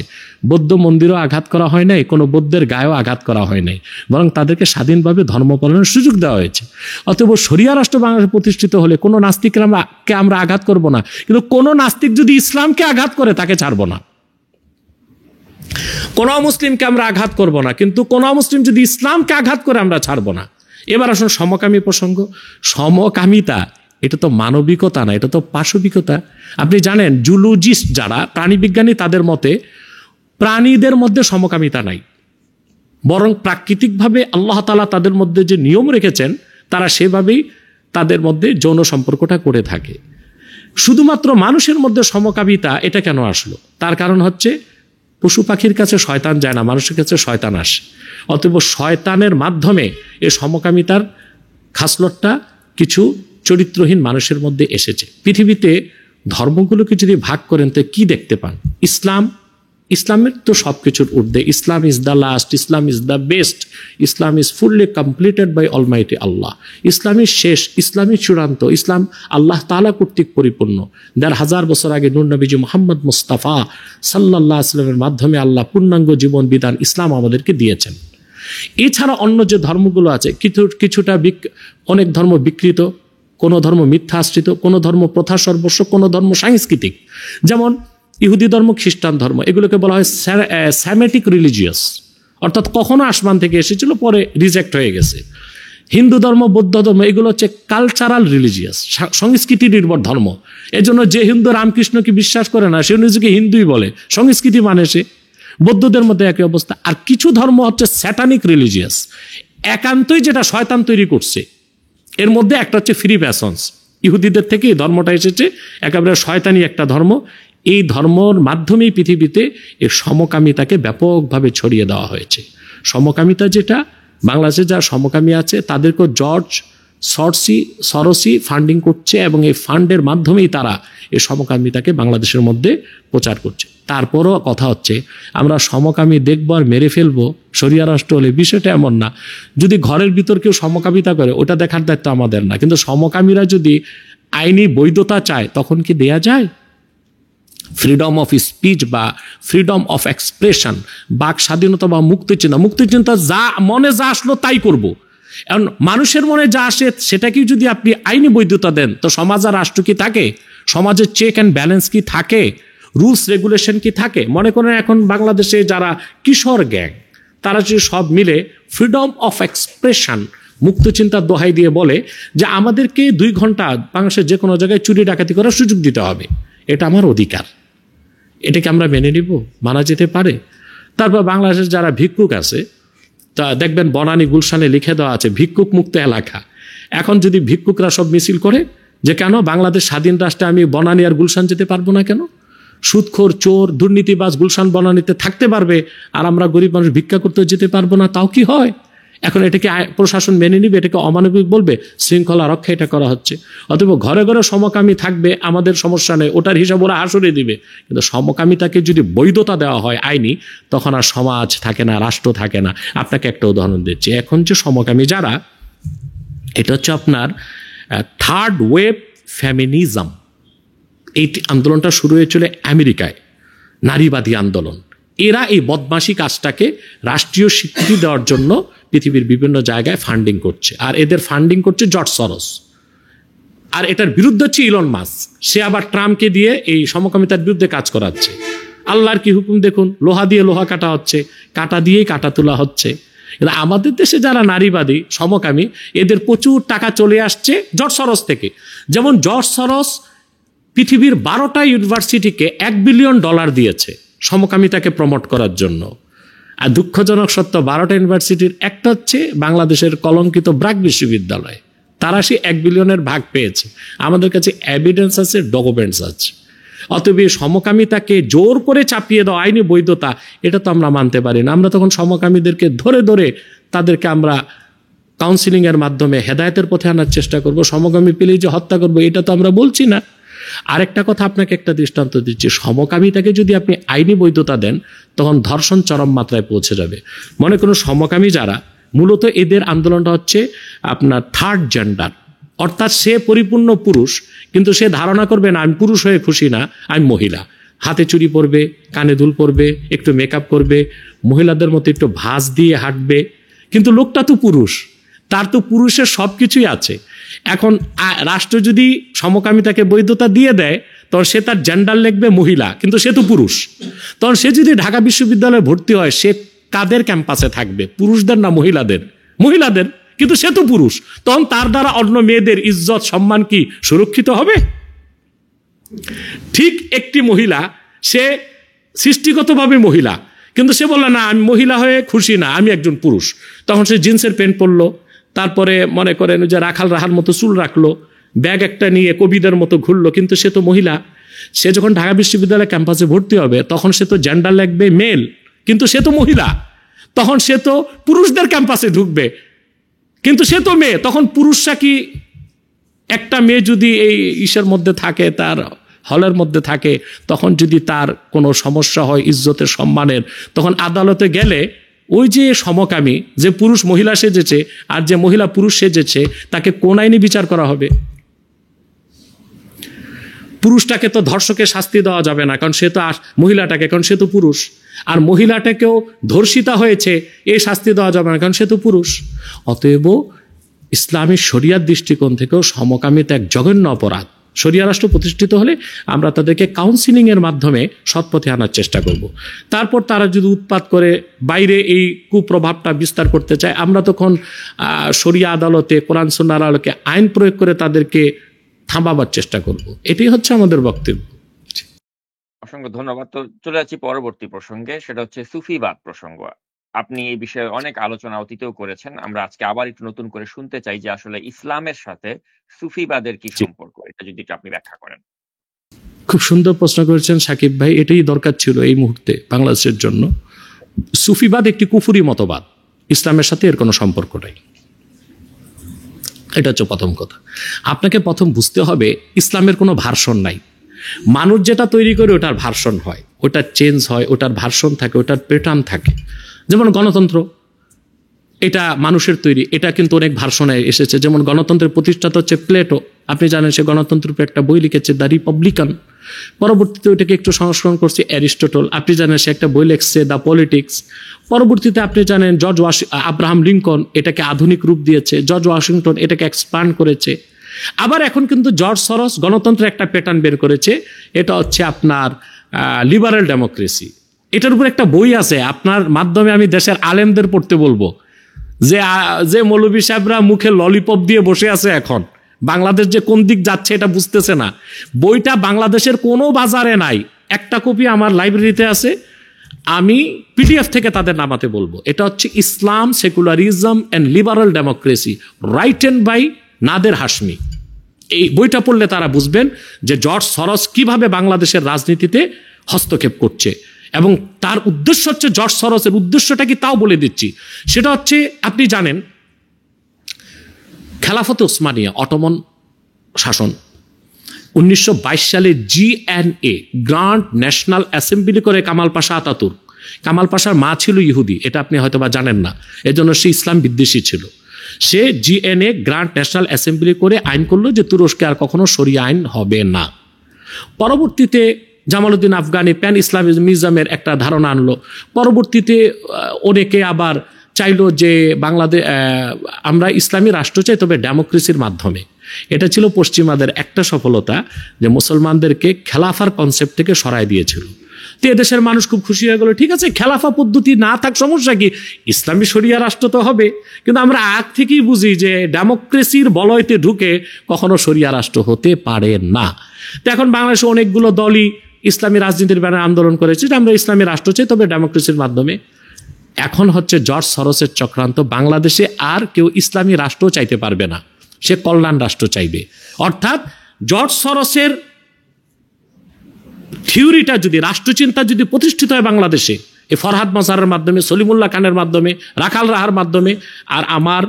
Speaker 2: বৌদ্ধ মন্দিরও আঘাত করা হয় নাই, কোনো বৌদ্ধের গায়েও আঘাত করা হয় নাই, বরং তাদেরকে স্বাধীনভাবে ধর্ম পালনের সুযোগ দেওয়া হয়েছে। অতএব শরিয়া রাষ্ট্র বাংলাদেশে প্রতিষ্ঠিত হলে কোনো নাস্তিককে আমরা আঘাত করব না, কিন্তু কোনো নাস্তিক যদি ইসলামকে আঘাত করে তাকে ছাড়ব না। কোন মুসলিমকে আমরা আঘাত করব না, কিন্তু কোন মুসলিম যদি ইসলামকে আঘাত করে আমরা ছাড়ব না। এবার আসুন সমকামী প্রসঙ্গ। সমকামিতা এটা তো মানবিকতা না, এটা তো পাশবিকতা। আপনি জানেন জুলজিস্ট যারা প্রাণীবিজ্ঞানী, তাদের মতে প্রাণীদের মধ্যে সমকামিতা নাই, বরং প্রাকৃতিকভাবে আল্লাহ তাআলা তাদের মধ্যে যে নিয়ম রেখেছেন তারা সেভাবেই তাদের মধ্যে যৌন সম্পর্কটা করে থাকে। শুধুমাত্র মানুষের মধ্যে সমকামিতা এটা কেন আসলো? তার কারণ হচ্ছে পশু পাখির কাছে শয়তান যায় না, মানুষের কাছে শয়তান আসে। অতএব শয়তানের মাধ্যমে এই সমকামিতার খাসলতটা কিছু চরিত্রহীন মানুষের মধ্যে এসেছে। পৃথিবীতে ধর্মগুলোকে যদি ভাগ করেন তো কি দেখতে পান? ইসলামের তো সব কিছুর ঊর্ধ্বে। Islam is the last, Islam is the best, Islam is fully completed by almighty Allah. ইসলামই শেষ, ইসলামই চূড়ান্ত, ইসলাম আল্লাহ তাআলা কর্তৃক পরিপূর্ণ। ১,৫০০ বছর আগে নূর নবীজি মুহাম্মদ মুস্তাফা সাল্লাল্লাহু আলাইহি ওয়াসাল্লামের মাধ্যমে আল্লাহ পূর্ণাঙ্গ জীবন বিধান ইসলাম আমাদেরকে দিয়েছেন। এছাড়া অন্য যে ধর্মগুলো আছে কিছুটা অনেক ধর্ম বিকৃত, কোনো ধর্ম মিথ্যা আশ্রিত, কোনো ধর্ম প্রথা সর্বস্ব, কোনো ধর্ম সাংস্কৃতিক। যেমন ইহুদি ধর্ম, খ্রিস্টান ধর্ম, এগুলোকে বলা হয় স্যামেটিক রিলিজিয়াস, অর্থাৎ কখনো আসমান থেকে এসেছিল পরে রিজেক্ট হয়ে গেছে। হিন্দু ধর্ম, বৌদ্ধ ধর্ম, এগুলো হচ্ছে কালচারাল রিলিজিয়াস, সংস্কৃতি নির্ভর ধর্ম। এজন্য যে হিন্দু রামকৃষ্ণকে বিশ্বাস করে না সে নিজেকে হিন্দুই বলে, সংস্কৃতি মানে সে। বৌদ্ধদের মধ্যে একই অবস্থা। আর কিছু ধর্ম হচ্ছে স্যাটানিক রিলিজিয়াস, একান্তই যেটা শয়তান তৈরি করছে। এর মধ্যে একটা হচ্ছে ফ্রি প্যাশনস, ইহুদিদের থেকে এই ধর্মটা এসেছে, একেবারে শয়তানি একটা ধর্ম। এই ধর্মর মাধ্যমেই পৃথিবীতে এই সমকামিতাকে ব্যাপকভাবে ছড়িয়ে দেওয়া হয়েছে। সমকামিতা যেটা বাংলাদেশে যারা সমকামী আছে তাদেরকে জর্জ সরোসি ফান্ডিং করছে, এবং এই ফান্ডের মাধ্যমেই তারা এই সমকামিতাকে বাংলাদেশের মধ্যে প্রচার করছে। তারপরও কথা হচ্ছে আমরা সমকামী দেখবো আর মেরে ফেলবো শরিয়া রাষ্ট্র হলে, বিষয়টা এমন না। যদি ঘরের ভিতর কেউ সমকামিতা করে ওটা দেখার দায়িত্ব আমাদের না, কিন্তু সমকামীরা যদি আইনি বৈধতা চায় তখন কি দেয়া যায়? ফ্রিডম অফ স্পিচ বা ফ্রিডম অফ এক্সপ্রেশন, বাক স্বাধীনতা বা মুক্তিচিন্তা যা মনে যা আসলো তাই করব। এখন মানুষের মনে যা আসে সেটাকে যদি আপনি আইনি বৈধতা দেন তো সমাজ আর রাষ্ট্র কি থাকে? সমাজের চেক অ্যান্ড ব্যালেন্স কি থাকে? রুলস রেগুলেশন কি থাকে? মনে করেন এখন বাংলাদেশে যারা কিশোর গ্যাং, তারা যে সব মিলে ফ্রিডম অফ এক্সপ্রেশন, মুক্তচিন্তার দোহাই দিয়ে বলে যে আমাদেরকে 2 ঘন্টা বাংলাদেশের যে কোনো জায়গায় চুরি ডাকাতি করার সুযোগ দিতে হবে, এটা আমার অধিকার। এটাকে আমরা মেনে নিব? মানা যেতে পারে? তারপর বাংলাদেশের যারা ভিক্ষুক আছে, তা দেখবেন বনানী গুলশানে লিখে দেওয়া আছে ভিক্ষুক মুক্ত এলাকা। এখন যদি ভিক্ষুকরা সব মিছিল করে যে কেন বাংলাদেশ স্বাধীন রাষ্ট্রে আমি বনানী আর গুলশান যেতে পারবো না কেন? সুদখোর, চোর, দুর্নীতিবাজ গুলশান বনানীতে থাকতে পারবে আর আমরা গরিব মানুষ ভিক্ষা করতে যেতে পারবো না, তাও কি হয়? এখন এটাকে প্রশাসন মেনে নিবে? এটাকে অমানবিক বলবে? শৃঙ্খলা রক্ষা এটা করা হচ্ছে। অথবা ঘরে ঘরে সমকামী থাকবে, আমাদের সমস্যা নেই, ওটার হিসাব ওরা হাসুরে দিবে। কিন্তু সমকামিতাকে যদি বৈধতা দেওয়া হয় আইনি, তখন আর সমাজ থাকে না, রাষ্ট্র থাকে না। আপনাকে একটা উদাহরণ দিচ্ছি। এখন যে সমকামী যারা, এটা হচ্ছে আপনার থার্ড ওয়েভ ফেমিনিজম। এই আন্দোলনটা শুরু হয়েছিল আমেরিকায়, নারীবাদী আন্দোলন। এরা এই বদমাশি কাজটাকে রাষ্ট্রীয় স্বীকৃতি দেওয়ার জন্য পৃথিবীর বিভিন্ন জায়গায় ফান্ডিং করছে। আর এদের ফান্ডিং করছে জর্জ সরোস। আর এটার বিরুদ্ধে হচ্ছে ইলন মাস্ক। সে আবার ট্রাম্পকে দিয়ে এই সমকামিতার বিরুদ্ধে কাজ করাচ্ছে। আল্লাহর কি হুকুম দেখুন, লোহা দিয়ে লোহা কাটা হচ্ছে, কাটা দিয়েই কাটা তোলা হচ্ছে। কিন্তু আমাদের দেশে যারা নারীবাদী সমকামী, এদের প্রচুর টাকা চলে আসছে জর্জ সরস থেকে। যেমন জর্জ সরস পৃথিবীর 12টা ইউনিভার্সিটিকে $1 বিলিয়ন দিয়েছে সমকামিতাকে প্রমোট করার জন্য। আর দুঃখজনক সত্য, 12টা ইউনিভার্সিটির একটা হচ্ছে বাংলাদেশের কলঙ্কিত ব্র্যাক বিশ্ববিদ্যালয়, তারা সে $1 বিলিয়নের ভাগ পেয়েছে। আমাদের কাছে এভিডেন্স আছে, ডকুমেন্টস আছে। অতএব সমকামিতাকে জোর করে চাপিয়ে দেওয়া আইনি বৈধতা, এটা তো আমরা মানতে পারি না। আমরা তখন সমকামীদেরকে ধরে ধরে তাদেরকে আমরা কাউন্সিলিংয়ের মাধ্যমে হেদায়েতের পথে আনার চেষ্টা করব। সমকামী পেলেই যে হত্যা করবো, এটা তো আমরা বলছি না। আরেকটা কথা আপনাকে একটা দৃষ্টান্ত দিচ্ছি, সমকামিতাকে যদি আপনি আইনি বৈধতা দেন, তখন ধর্ষণ চরম মাত্রায় পৌঁছে যাবে। মনে করুন সমকামী যারা, মূলত এদের আন্দোলনটা হচ্ছে আপনার থার্ড জেন্ডার, অর্থাৎ সে পরিপূর্ণ পুরুষ, কিন্তু সে ধারণা করবে না আমি পুরুষ হয়ে খুশি না, আমি মহিলা। হাতে চুড়ি পরবে, কানে দুল পরবে, একটু মেকআপ করবে, মহিলাদের মতো একটু ভাঁজ দিয়ে হাঁটবে, কিন্তু লোকটা তো পুরুষ, তার তো পুরুষের সব কিছুই আছে। এখন রাষ্ট্র যদি সমকামিতাকে বৈধতা দিয়ে দেয়, তখন সে তার জেন্ডার লিখবে মহিলা, কিন্তু সে তো পুরুষ। তখন সে যদি ঢাকা বিশ্ববিদ্যালয়ে ভর্তি হয়, সে কাদের ক্যাম্পাসে থাকবে? পুরুষদের না মহিলাদের? মহিলাদের, কিন্তু সে তো পুরুষ। তখন তার দ্বারা অন্য মেয়েদের ইজ্জত সম্মান কি সুরক্ষিত হবে? ঠিক একটি মহিলা, সে সৃষ্টিগতভাবে মহিলা, কিন্তু সে বলল না আমি মহিলা হয়ে খুশি না, আমি একজন পুরুষ। তখন সে জিন্সের প্যান্ট পরলো, তারপরে মনে করেন যে রাখাল রাহার মতো চুল রাখলো, ব্যাগ একটা নিয়ে কবিদের মতো ঘুরলো, কিন্তু সে তো মহিলা। সে যখন ঢাকা বিশ্ববিদ্যালয় ক্যাম্পাসে ভর্তি হবে, তখন সে তো জেন্ডার লিখবে মেল, কিন্তু সে তো মহিলা। তখন সে তো পুরুষদের ক্যাম্পাসে ঢুকবে, কিন্তু সে তো মেয়ে। তখন পুরুষরা কি, একটা মেয়ে যদি এই ইসের মধ্যে থাকে, তার হলের মধ্যে থাকে, তখন যদি তার কোনো সমস্যা হয় ইজ্জতের সম্মানের, তখন আদালতে গেলে ওই যে সমকামী, যে পুরুষ মহিলা সেজেছে আর যে মহিলা পুরুষ সেজেছে, তাকে কোন আইনে বিচার করা হবে? পুরুষটাকে তো ধর্ষকের শাস্তি দেওয়া যাবে না, কারণ সে তো মহিলাটাকে, কারণ সে তো পুরুষ। আর মহিলাটাকেও ধর্ষিতা হয়েছে, এই শাস্তি দেওয়া যাবে না, কারণ সে তো পুরুষ। অতএব ইসলামী শরিয়ার দৃষ্টিকোণ থেকেও সমকামিতা এক জঘন্য অপরাধ। শরিয়া রাষ্ট্র প্রতিষ্ঠিত হলে আমরা তাদেরকে কাউন্সিলিং এর মাধ্যমে সৎপথে আনার চেষ্টা করব। তারপর তারা যদি উৎপাত করে বাইরে এই কুপ্রভাবটা বিস্তার করতে চায়, আমরা তখন শরিয়া আদালতে, কোরআন সুন্নাহর আলোকে আইন প্রয়োগ করে তাদেরকে থামাবার চেষ্টা করব। এটাই হচ্ছে আমাদের বক্তব্য।
Speaker 1: অসংখ্য ধন্যবাদ। তো চলে যাচ্ছি পরবর্তী প্রসঙ্গে, সেটা হচ্ছে সুফিবাদ প্রসঙ্গ। আপনি এই বিষয়ে অনেক আলোচনা অতীতেও করেছেন। আমরা আজকে আবার একটু নতুন করে শুনতে চাই যে আসলে ইসলামের সাথে সুফিবাদের কি সম্পর্ক, এটা যদি একটু আপনি ব্যাখ্যা করেন।
Speaker 2: খুব সুন্দর প্রশ্ন করেছেন সাকিব ভাই, এটাই দরকার ছিল এই মুহূর্তে বাংলাদেশের জন্য। সুফিবাদ একটি কুফুরি মতবাদ, ইসলামের সাথে এর কোনো সম্পর্ক নাই। এটা হচ্ছে প্রথম কথা। আপনাকে প্রথম বুঝতে হবে ইসলামের কোনো ভার্সন নাই। মানুষ যেটা তৈরি করে ওটার ভার্সন হয়, ওটার চেঞ্জ হয়, ওটার ভার্সন থাকে, ওটার প্যাটার্ন থাকে। যেমন গণতন্ত্র, এটা মানুষের তৈরি, এটা কিন্তু অনেক ভার্সনে এসেছে। যেমন গণতন্ত্রের প্রতিষ্ঠাতা হচ্ছে প্লেটো, আপনি জানেন, সে গণতন্ত্রের উপর একটা বই লিখেছে, দ্য রিপাবলিকান। পরবর্তীতে ওইটাকে একটু সংস্করণ করছে অ্যারিস্টটল, আপনি জানেন সে একটা বই লিখছে দ্য পলিটিক্স। পরবর্তীতে আপনি জানেন আব্রাহাম লিঙ্কন এটাকে আধুনিক রূপ দিয়েছে, জর্জ ওয়াশিংটন এটাকে এক্সপান্ড করেছে। আবার এখন কিন্তু জর্জ সরস গণতন্ত্রের একটা প্যাটার্ন বের করেছে, এটা হচ্ছে আপনার লিবারেল ডেমোক্রেসি। এটার উপর একটা বই আছে, আপনার মাধ্যমে আমি দেশের আলেমদের পড়তে বলবো, যে মৌলভী সাহেবরা মুখে ললিপপ দিয়ে বসে আছে, এখন বাংলাদেশ যে কোন দিক যাচ্ছে এটা বুঝতেছে না। বইটা বাংলাদেশের কোনো বাজারে নাই, একটা কপি আমার লাইব্রেরিতে আছে, আমি পিডিএফ থেকে তাদের নামাতে বলবো। এটা হচ্ছে Islam, secularism and liberal democracy, written by Nader Hashmi. এই বইটা পড়লে তারা বুঝবেন যে জর্জ সরস কিভাবে বাংলাদেশের রাজনীতিতে হস্তক্ষেপ করছে, এবং তার উদ্দেশ্য হচ্ছে, জর্জ সরসের উদ্দেশ্যটা কি তাও বলে দিচ্ছি। সেটা হচ্ছে, আপনি জানেন খেলাফতে ওসমানিয়া, অটোমান শাসন, 1922 সালে GNA গ্র্যান্ড ন্যাশনাল অ্যাসেম্বলি করে কামাল পাশা আতাতুর্ক। কামাল পাশার মা ছিল ইহুদি, এটা আপনি হয়তো বা জানেন না, এজন্য সে ইসলাম বিদ্বেষী ছিল। সে GNA গ্র্যান্ড ন্যাশনাল অ্যাসেম্বলি করে আইন করলো যে তুরস্কে আর কখনো শরিয়া আইন হবে না। পরবর্তীতে জামালউদ্দিন আফগানি প্যান ইসলামিজমের একটা ধারণা আনলো। পরবর্তীতে অনেকে আবার চাইলো যে বাংলাদেশ, আমরা ইসলামী রাষ্ট্র চাই, তবে ডেমোক্রেসির মাধ্যমে। এটা ছিল পশ্চিমাদের একটা সফলতা, যে মুসলমানদেরকে খেলাফার কনসেপ্ট থেকে সরায় দিয়েছিল। তো এদেশের মানুষ খুব খুশি হয়ে গেল, ঠিক আছে খেলাফা পদ্ধতি না থাক সমস্যা কি, ইসলামী শরিয়া রাষ্ট্র তো হবে। কিন্তু আমরা আগ থেকেই বুঝি যে ডেমোক্রেসির বলয়তে ঢুকে কখনো শরিয়া রাষ্ট্র হতে পারে না। তো এখন বাংলাদেশে অনেকগুলো দলই ইসলামী রাজনীতির ব্যানারে আন্দোলন করেছে যে আমরা ইসলামী রাষ্ট্র চাই, তবে ডেমোক্রেসির মাধ্যমে। এখন হচ্ছে জর্জ সরোসের চক্রান্ত, বাংলাদেশে আর কেউ ইসলামী রাষ্ট্র চাইতে পারবে না, সে কল্যাণ রাষ্ট্র চাইবে। অর্থাৎ জর্জ সরোসের থিওরিটা যদি, রাষ্ট্রচিন্তা যদি প্রতিষ্ঠিত হয় বাংলাদেশে, এই ফরহাদ মাজারের মাধ্যমে, সলিমুল্লাহ খানের মাধ্যমে, রাখাল রাহার মাধ্যমে, আর আমার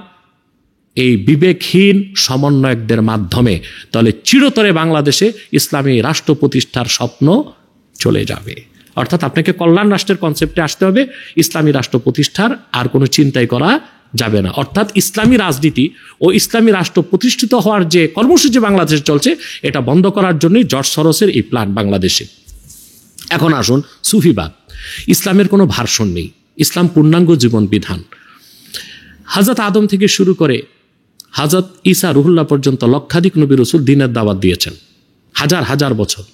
Speaker 2: এই বিবেকহীন সমন্বয়কদের মাধ্যমে, তাহলে চিরতরে বাংলাদেশে ইসলামী রাষ্ট্র প্রতিষ্ঠার স্বপ্ন চলে যাবে। অর্থাৎ আপনাকে কল্যাণ রাষ্ট্রের কনসেপ্টে আসতে হবে, ইসলামী রাষ্ট্র প্রতিষ্ঠার আর কোনো চিন্তাই করা যাবে না। অর্থাৎ ইসলামী রাজনীতি ও ইসলামী রাষ্ট্র প্রতিষ্ঠিত হওয়ার যে কর্মসূচি বাংলাদেশে চলছে, এটা বন্ধ করার জন্যই জর্জ সরোসের এই প্ল্যান বাংলাদেশে। এখন আসুন সুফিবাদ। ইসলামের কোনো ভার্সন নেই, ইসলাম পূর্ণাঙ্গ জীবন বিধান। হযরত আদম থেকে শুরু করে হযরত ঈসা রুহুল্লাহ পর্যন্ত লক্ষাধিক নবী রাসূল দ্বীনের দাওয়াত দিয়েছেন, হাজার হাজার বছর।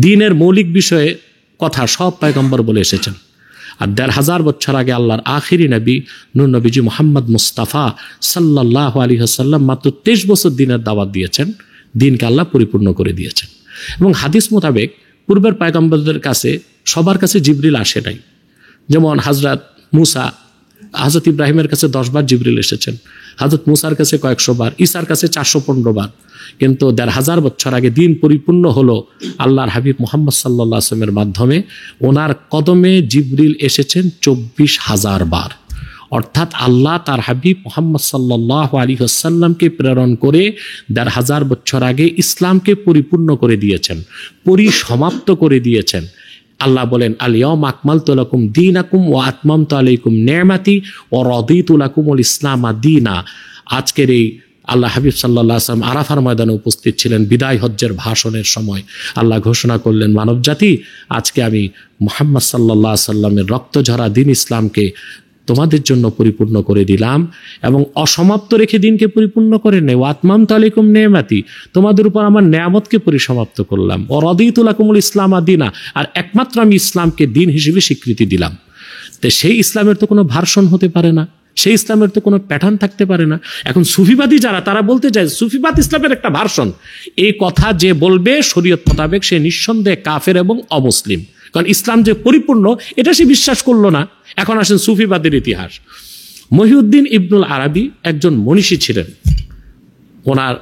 Speaker 2: দ্বীনের মৌলিক বিষয়ে কথা সব পয়গম্বর বলে এসেছেন। আর ১৫০০ বছর আগে আল্লাহর আখিরি নবী নূর নবীজি মুহাম্মদ মুস্তাফা সাল্লাল্লাহু আলাইহি ওয়াসাল্লাম মাত্র ২৩ বছর দ্বীনের দাওয়াত দিয়েছেন, দ্বীনকে আল্লাহ পরিপূর্ণ করে দিয়েছেন। এবং হাদিস মোতাবেক পূর্বের পয়গম্বরদের কাছে সবার কাছে জিবরিল আসে নাই। যেমন হযরত মুসা, হযরত ইব্রাহিমের কাছে ১০ বার জিবরিল এসেছেন, হযরত মুসার কাছে কয়েকশো বার, ঈসার কাছে ৪১৫ বার। কিন্তু ১৫০০ বছর আগে দিন পরিপূর্ণ হলো আল্লাহর হাবিব মুহাম্মদ সাল্লাল্লাহু আলাইহি ওয়াসাল্লামের মাধ্যমে। ওনার কদমে জিবরিল এসেছেন ২৪,০০০ বার। অর্থাৎ আল্লাহ তার হাবিব মুহাম্মদ সাল্লাল্লাহু আলাইহি ওয়াসাল্লামকে প্রেরণ করে ১৫০০ বছর আগে ইসলামকে পরিপূর্ণ করে দিয়েছেন, পরিসমাপ্ত করে দিয়েছেন। আল্লাহ বলেন, আল ইয়াউমা আকমালতু লাকুম দীনাকুম ওয়া আতমামতু আলাইকুম নি'মাতি ওয়া রাদিতু লাকুমুল ইসলামা দীনা। আজকের এই আল্লাহ হাবিব সাল্লাল্লাহু আলাইহি ওয়াসাল্লাম আরাফার ময়দানে উপস্থিত ছিলেন। বিদায় হজ্জের ভাষণের সময় আল্লাহ ঘোষণা করলেন, মানবজাতি, আজকে আমি মুহাম্মদ সাল্লাল্লাহু আলাইহি ওয়াসাল্লামের রক্তঝরা দ্বীন ইসলামকে তোমাদের জন্য পরিপূর্ণ করে দিলাম এবং অসমাপ্ত রেখে দিনকে পরিপূর্ণ করে নেই। ওয়া আতমামতু আলাইকুম নি'মাতি, তোমাদের উপর আমার নেয়ামতকে পরিসমাপ্ত করলাম। ওয়া রাদিতু লাকুমুল ইসলামা দীনা, আর একমাত্র আমি ইসলামকে দিন হিসেবে স্বীকৃতি দিলাম। তো সেই ইসলামের তো কোনো ভার্সন হতে পারে না, সেই ইসলামের তো কোনো প্যাটার্ন থাকতে পারে না। এখন সুফিবাদী যারা, তারা বলতে চায় সুফিবাদ ইসলামের একটা ভার্সন। এই কথা যে বলবে শরীয়ত মোতাবেক, সে নিঃসন্দেহে কাফের এবং অমুসলিম। কারণ ইসলাম যে পরিপূর্ণ এটা সে বিশ্বাস করলো না। এখন আসেন সুফিবাদের ইতিহাস। মহিউদ্দিন ইবনুল আরাবি একজন মনীষী ছিলেন। ওনার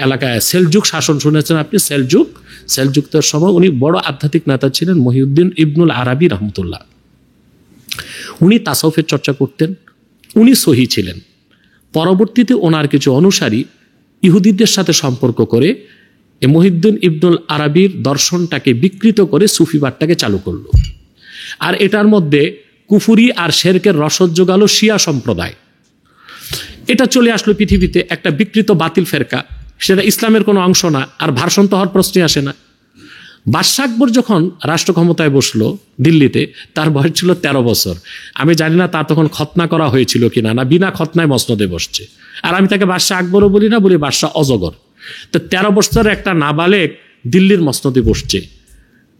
Speaker 2: এলাকায় সেলজুক শাসন শুনেছেন আপনি, সেলজুকদের সময় উনি বড় আধ্যাত্মিক নেতা ছিলেন, মহিউদ্দিন ইবনুল আরাবি রহমতুল্লাহ। উনি তাসাউফের চর্চা করতেন, উনি সহি ছিলেন। পরবর্তীতে ওনার কিছু অনুসারী ইহুদিদের সাথে সম্পর্ক করে মহিউদ্দিন ইবনুল আরাবির দর্শনটাকে বিকৃত করে সুফিবাদটাকে চালু করলো। আর এটার মধ্যে কুফুরি আর শিরকের রসদ যোগালো শিয়া সম্প্রদায়। এটা চলে আসলো পৃথিবীতে একটা বিকৃত বাতিল ফেরকা, সেটা ইসলামের কোনো অংশ না, আর ভার্সন তো হওয়ার প্রশ্নই আসে না। বাদশাহ আকবর যখন রাষ্ট্র ক্ষমতায় বসলো দিল্লিতে, তার বয়স ছিল ১৩ বছর। আমি জানি না তার তখন খতনা করা হয়েছিল কিনা, না বিনা খতনায় মসনদে বসছে। আর আমি তাকে বাদশাহ আকবরও বলি না, বলি বাদশাহ অজগর। তো ১৩ বছরের একটা নাবালেক দিল্লির মসনদে বসছে।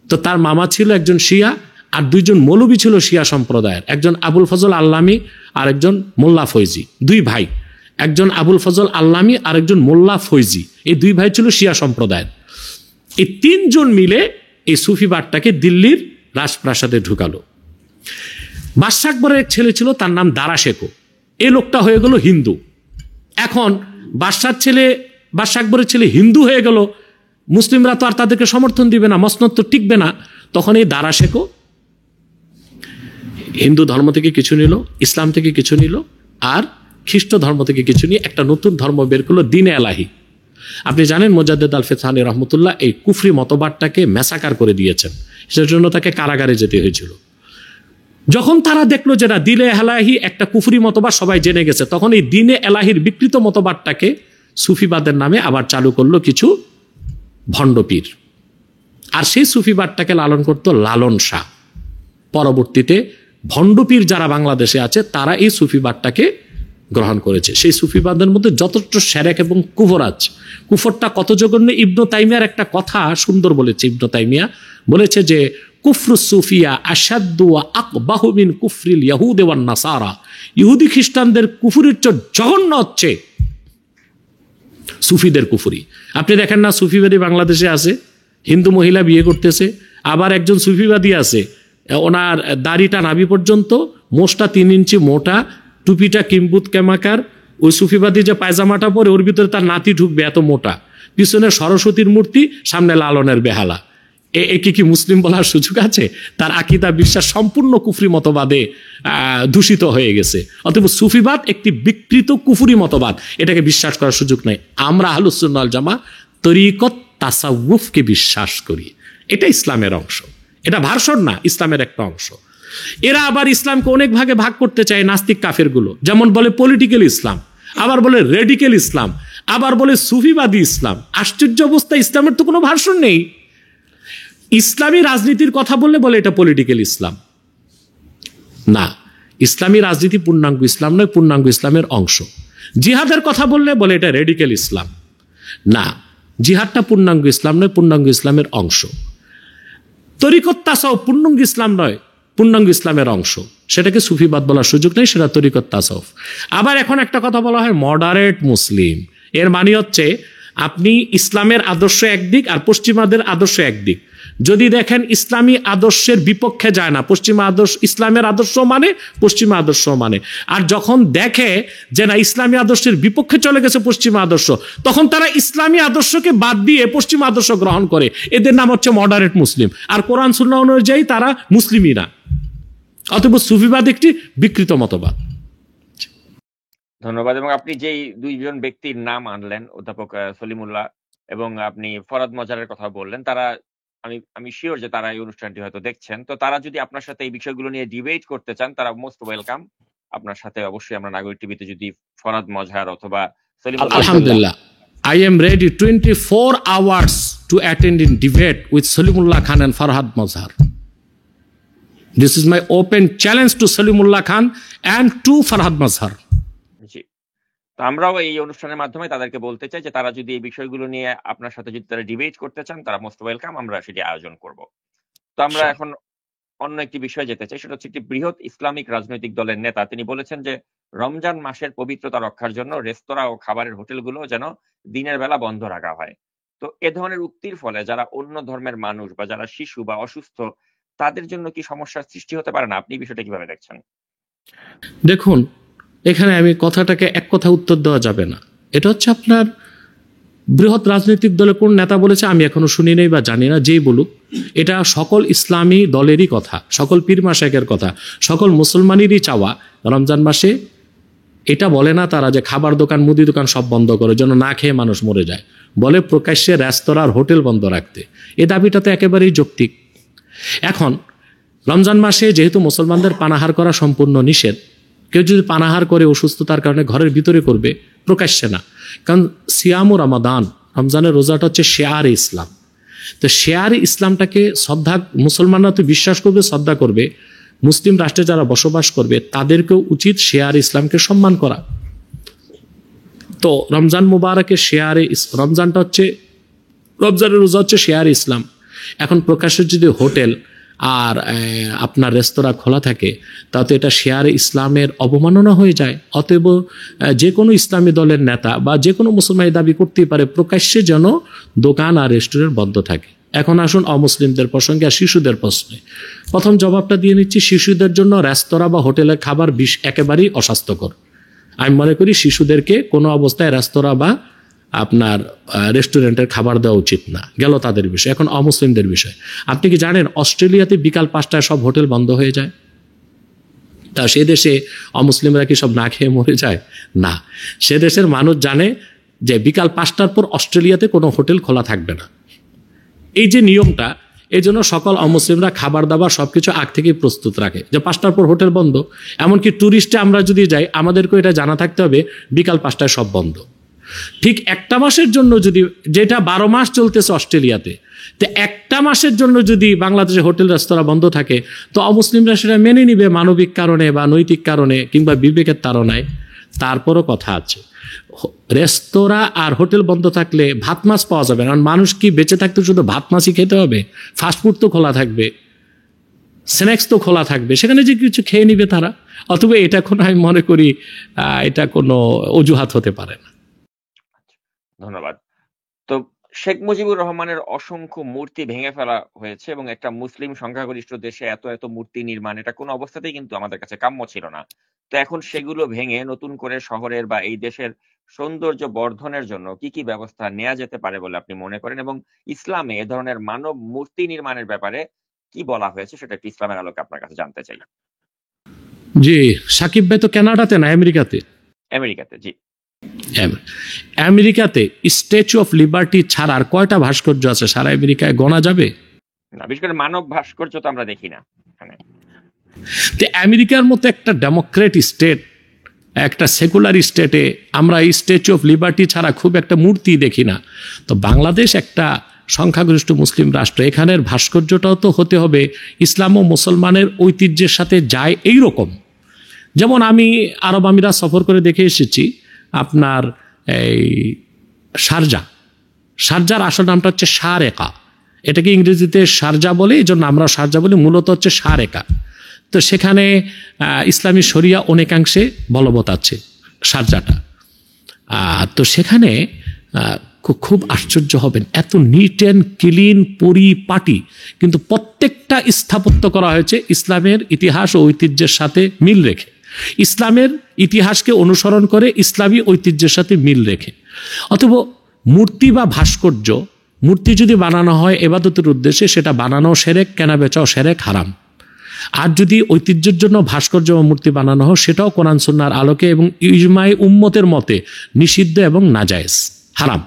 Speaker 2: তো তার মামা ছিল একজন শিয়া, আর দুইজন মৌলবী ছিল শিয়া সম্প্রদায়ের, একজন আবুল ফজল আল্লামী আর একজন মোল্লা ফৈজি। দুই ভাই, একজন আবুল ফজল আল্লামী আর একজন মোল্লা ফৈজি, এই দুই ভাই ছিল শিয়া সম্প্রদায়ের। এই তিনজন মিলে এই সুফিবাদটাকে দিল্লির রাজপ্রাসাদে ঢুকালো। বাদশাহ আকবরের এক ছেলে ছিল, তার নাম দারা শেখো। এই লোকটা হয়ে গেল হিন্দু। এখন বাদশাহ আকবরের ছেলে হিন্দু হয়ে গেল, মুসলিমরা তো আর তাদেরকে সমর্থন দিবে না, মসনদ তো টিকবে না। তখন এই দারা শেখো হিন্দু ধর্ম থেকে কিছু নিল, ইসলাম থেকে কিছু নিল, আর খ্রিস্ট ধর্ম থেকে কিছু নিয়ে একটা নতুন ধর্ম বের করলো, দ্বীনে এলাহি। আপনি জানেন মুজাদ্দেদ আল ফিতহানি রহমতুল্লাহ এই কুফরি মতবাদটাকে ম্যাসাকার করে দিয়েছেন, সেজন্য তাকে কারাগারে যেতে হয়েছিল। যখন তারা দেখলো যেটা দ্বীনে এলাহি একটা কুফরি মতবাদ সবাই জেনে গেছে, তখন এই দ্বীনে এলাহির বিকৃত মতবাদটাকে সুফিবাদের নামে আবার চালু করলো কিছু ভণ্ডপীর। আর সেই সুফিবাদটাকে লালন করতো লালন শাহ। পরবর্তীতে ভণ্ডপীর যারা বাংলাদেশে আছে, তারা এই সুফিবাদটাকে গ্রহণ করেছে। সেই সুফিবাদের মধ্যে যথেষ্ট সেরেক এবং কুফর আছে। কুফরটা কত জঘন্য, ইবনু তাইমিয়ার একটা কথা সুন্দর বলেছে। ইবনু তাইমিয়া বলেছে যে কুফরু সুফিয়া আশাদ্দু ওয়া আকবাহু মিন কুফরিল ইয়াহুদ ওয়ান নাসারা, ইহুদি খ্রিস্টানদের কুফরির চেয়ে জঘন্য হচ্ছে সুফিদের কুফরি। আপনি দেখেন না, সুফিবাদী বাংলাদেশে আছে, হিন্দু মহিলা বিয়ে করতেছে। আবার একজন সুফিবাদী আছে, ওনার দাড়িটা নাভি পর্যন্ত, মোষটা 3 ইঞ্চি মোটা, টুপিটা কিম্বুত কেমাকার। ওই সুফিবাদী যে পায়জামাটা পরে ওর ভিতরে তার নাতি ঢুকবে, এত মোটা, পিছনে সরস্বতীর মূর্তি, সামনে লালনের বেহালা। একে কি মুসলিম বলার সুযোগ আছে? তার আকীদা বিশ্বাস সম্পূর্ণ কুফরি মতবাদে দূষিত হয়ে গেছে। অতএব সুফিবাদ একটি বিকৃত কুফরি মতবাদ, এটাকে বিশ্বাস করার সুযোগ নাই। আমরা আহলুস সুন্নাহ ওয়াল জামাত তরিকত তাসাউফকে বিশ্বাস করি, এটা ইসলামের অংশ, এটা ভার্সন না, ইসলামের একটা অংশ। এরা আবার ইসলামকে অনেক ভাগে ভাগ করতে চায়, নাস্তিক কাফেরগুলো। যেমন বলে পলিটিক্যাল ইসলাম, আবার বলে রেডিক্যাল ইসলাম, আবার বলে সুফিবাদী ইসলাম। আশ্চর্য অবস্থা, ইসলামের তো কোনো ভার্সন নেই। ইসলামী রাজনীতির কথা বললে বলে এটা পলিটিক্যাল ইসলাম। না, ইসলামী রাজনীতি পূর্ণাঙ্গ ইসলাম নয়, পূর্ণাঙ্গ ইসলামের অংশ। জিহাদের কথা বললে বলে এটা রেডিক্যাল ইসলাম। না, জিহাদটা পূর্ণাঙ্গ ইসলাম নয়, পূর্ণাঙ্গ ইসলামের অংশ। তরিকত তাসাউফ পূর্ণাঙ্গ ইসলাম নয়, পূর্ণাঙ্গ ইসলামের অংশ। সেটাকে সুফিবাদ বলার সুযোগ নেই, সেটা তরিকত তাসাউফ। আবার এখন একটা কথা বলা হয় মডারেট মুসলিম। এর মানে হচ্ছে আপনি ইসলামের আদর্শ একদিক আর পশ্চিমাদের আদর্শ একদিক। যদি দেখেন ইসলামী আদর্শের বিপক্ষে যায় না, পশ্চিমা আদর্শ ইসলামের আদর্শ মানে, পশ্চিমা আদর্শ মানে। আর যখন দেখে যে না ইসলামী আদর্শের বিপক্ষে চলে গেছে পশ্চিমা আদর্শ, তখন তারা ইসলামী আদর্শকে বাদ দিয়ে পশ্চিমা আদর্শ গ্রহণ করে। এদের নাম হচ্ছে মডারেট মুসলিম। আর কোরআন সুন্নাহ অনুযায়ী তারা মুসলিমই না। অতএব সুফিবাদ একটি বিকৃত মতবাদ।
Speaker 1: ধন্যবাদ। এবং আপনি যেই 2 ব্যক্তির নাম আনলেন, অধ্যাপক সলিমুল্লাহ এবং আপনি ফরাদ মজারের কথা বললেন, তারা আমি শিওর যে তারা এই অনুষ্ঠানটি হয়তো দেখছেন। তো তারা যদি আপনার সাথে এই বিষয়গুলো নিয়ে ডিবেট করতে চান, তারা মোস্ট ওয়েলকাম। আপনার সাথে অবশ্যই আমরা নাগরিক টিভিতে যদি ফরাদ মজহার অথবা সলিমুল্লাহ,
Speaker 2: আলহামদুলিল্লাহ, I am ready 24 hours to attend in debate with Salimullah Khan and Farhad Mazhar. This is my open challenge to Salimullah Khan and to Farhad Mazhar.
Speaker 1: জি। তো আমরাও এই অনুষ্ঠানের মাধ্যমে তাদেরকে বলতে চাই যে তারা যদি এই বিষয়গুলো নিয়ে আপনার সাথে যদি তারা ডিবেট করতে চান, তারা মোস্ট ওয়েলকাম, আমরা সেটি আয়োজন করব। তো আমরা এখন অন্য একটি বিষয়ে যেতে চাই, সেটা হচ্ছে একটি বৃহৎ ইসলামিক রাজনৈতিক দলের নেতা তিনি বলেছেন যে রমজান মাসের পবিত্রতা রক্ষার জন্য রেস্তোরাঁ ও খাবারের হোটেলগুলো যেন দিনের বেলা বন্ধ রাখা হয়। তো এ ধরনের উক্তির ফলে যারা অন্য ধর্মের মানুষ বা যারা শিশু বা অসুস্থ, তাদের জন্য কি সমস্যার সৃষ্টি হতে পারে না? আপনি বিষয়টা কিভাবে দেখছেন?
Speaker 2: দেখুন, এখানে আমি কথাটাকে এক কথা উত্তর দেওয়া যাবে না। এটা হচ্ছে আপনার বৃহৎ রাজনৈতিক দলের কোন নেতা বলেছে আমি এখনো শুনি নাই বা জানি না, যেই বলুক, এটা সকল ইসলামী দলেরই কথা, সকল পীর মাশায়েখের কথা, সকল মুসলমানেরই চাওয়া রমজান মাসে এটা বলে না তারা যে খাবার দোকান, মুদি দোকান সব বন্ধ করে, যেন না খেয়ে মানুষ মরে যায়। বলে প্রকাশ্যে রেস্তোরাঁ, হোটেল বন্ধ রাখতে। এই দাবিটা তো একেবারেই যৌক্তিক। এখন রমজান মাসে যেহেতু মুসলমানদের পানাহার করা সম্পূর্ণ নিষেধ, কেউ যদি পানাহার করে অসুস্থতার কারণে ঘরের ভিতরে করবে, প্রকাশ্যে না। কারণ সিয়ামু রমাদান, রমজানের রোজাটা হচ্ছে শেয়ার ইসলাম। তো শেয়ার ইসলামটাকে শ্রদ্ধা, মুসলমানরা তো বিশ্বাস করবে, শ্রদ্ধা করবে। মুসলিম রাষ্ট্রে যারা বসবাস করবে তাদেরকেও উচিত শেয়ার ইসলামকে সম্মান করা। তো রমজান মুবারকের রমজানটা হচ্ছে, রমজানের রোজা হচ্ছে শেয়ার ইসলাম। এখন প্রকাশ্যে যদি হোটেল আর আপনার রেস্তোরাঁ খোলা থাকে, তাতে এটা শেয়ারে ইসলামের অবমাননা হয়ে যায়। অতএব যে কোনো ইসলামী দলের নেতা বা যে কোনো মুসলমান দাবি করতেই পারে প্রকাশ্যে যেন দোকান আর রেস্টুরেন্ট বন্ধ থাকে। এখন আসুন অমুসলিমদের প্রসঙ্গে আর শিশুদের প্রশ্নে। প্রথম জবাবটা দিয়ে নিচ্ছি, শিশুদের জন্য রেস্তোরাঁ বা হোটেলের খাবার একেবারেই অস্বাস্থ্যকর। আমি মনে করি শিশুদেরকে কোনো অবস্থায় রেস্তোরাঁ বা আপনার রেস্টুরেন্টের খাবার দেওয়া উচিত না। গেল তাদের বিষয়। এখন অমুসলিমদের বিষয়। আপনি কি জানেন অস্ট্রেলিয়াতে বিকাল 5টায় সব হোটেল বন্ধ হয়ে যায়? তা সে দেশে অমুসলিমরা কি সব না খেয়ে মরে যায়? না, সে দেশের মানুষ জানে যে বিকাল 5টার পর অস্ট্রেলিয়াতে কোনো হোটেল খোলা থাকবে না। এই যে নিয়মটা, এই জন্য সকল অমুসলিমরা খাবার দাবার সবকিছু আগ থেকেই প্রস্তুত রাখে যে 5টার পর হোটেল বন্ধ। এমনকি ট্যুরিস্টে আমরা যদি যাই, আমাদেরকেও এটা জানা থাকতে হবে বিকাল 5টায় সব বন্ধ। ঠিক একটা মাসের জন্য যদি, যেটা 12 মাস চলতেছে অস্ট্রেলিয়াতে, তো একটা মাসের জন্য যদি বাংলাদেশে হোটেল রেস্তোরাঁ বন্ধ থাকে, তো অমুসলিমরা সেটা মেনে নিবে মানবিক কারণে বা নৈতিক কারণে কিংবা বিবেকের তাড়নায়। তারপরও কথা আছে। রেস্তোরাঁ আর হোটেল বন্ধ থাকলে ভাত মাছ পাওয়া যাবে না। কারণ মানুষ কি বেঁচে থাকতে শুধু ভাত মাছই খেতে হবে? ফাস্টফুড তো খোলা থাকবে, স্ন্যাক্স তো খোলা থাকবে, সেখানে যে কিছু খেয়ে নিবে তারা। অথবা এটা কোনো, আমি মনে করি এটা কোনো অজুহাত হতে পারে না।
Speaker 1: ধন্যবাদ। তো শেখ মুজিবুর রহমানের অসংখ্য মূর্তি ভেঙে ফেলা হয়েছে এবং একটা মুসলিম সংখ্যাগরিষ্ঠ দেশে এত এত মূর্তি নির্মাণ, এটা কোনো অবস্থাতেই কিন্তু আমাদের কাছে কাম্য ছিল না। তো এখন সেগুলো ভেঙে নতুন করে শহরের বা এই দেশের সৌন্দর্য বর্ধনের জন্য কি কি ব্যবস্থা নেওয়া যেতে পারে বলে আপনি মনে করেন, এবং ইসলামে এ ধরনের মানব মূর্তি নির্মাণের ব্যাপারে কি বলা হয়েছে সেটা একটু ইসলামের আলোকে আপনার কাছে জানতে চাই।
Speaker 2: জি, সাকিব ভাই তো কানাডাতে না আমেরিকাতে?
Speaker 1: আমেরিকাতে। জি,
Speaker 2: আমেরিকাতে স্ট্যাচু অফ লিবার্টি ছাড়া আর কয়টা ভাস্কর্য আছে সারা আমেরিকায় গোনা যাবে?
Speaker 1: না, বিশেষ করে মানব ভাস্কর্য তো আমরা দেখি না এখানে।
Speaker 2: তো আমেরিকার মতো একটা ডেমোক্রেট স্টেট, একটা সেকুলার স্টেটে আমরা এই স্ট্যাচু অফ লিবার্টি ছাড়া খুব একটা মূর্তি দেখি না। তো বাংলাদেশ একটা সংখ্যাগরিষ্ঠ মুসলিম রাষ্ট্র, এখানের ভাস্কর্যটাও তো হতে হবে ইসলাম ও মুসলমানের ঐতিহ্যের সাথে যায় এই রকম। যেমন আমি আরব আমিরাত সফর করে দেখে এসেছি আপনার এই শারজার আসল নামটা হচ্ছে শারেকা, এটাকে ইংরেজিতে শারজা বলে, এই জন্য আমরা শারজা বলি, মূলত হচ্ছে শারেকা। তো সেখানে ইসলামী শরিয়া অনেকাংশে বলবৎ আছে শারজাটা। তো সেখানে খুব আশ্চর্য হবেন, এত নিট অ্যান্ড ক্লিন পরিপাটি, কিন্তু প্রত্যেকটা স্থাপত্য করা হয়েছে ইসলামের ইতিহাস ও ঐতিহ্যের সাথে মিল রেখে, ইসলামের ইতিহাসকে অনুসরণ করে ইসলামী ঐতিহ্যের সাথে মিল রেখে। অথবা মূর্তি বা ভাস্কর্য, মূর্তি যদি বানানো হয় এবাদতের উদ্দেশ্যে, সেটা বানানো সেরেক, কেনা বেচাও সেরেক, হারাম। আর যদি ঐতিহ্যের জন্য ভাস্কর্য বা মূর্তি বানানো হয়, সেটাও কোরআন সুন্নাহর আলোকে এবং ইজমাই উম্মতের মতে নিষিদ্ধ এবং নাজায়েজ, হারাম।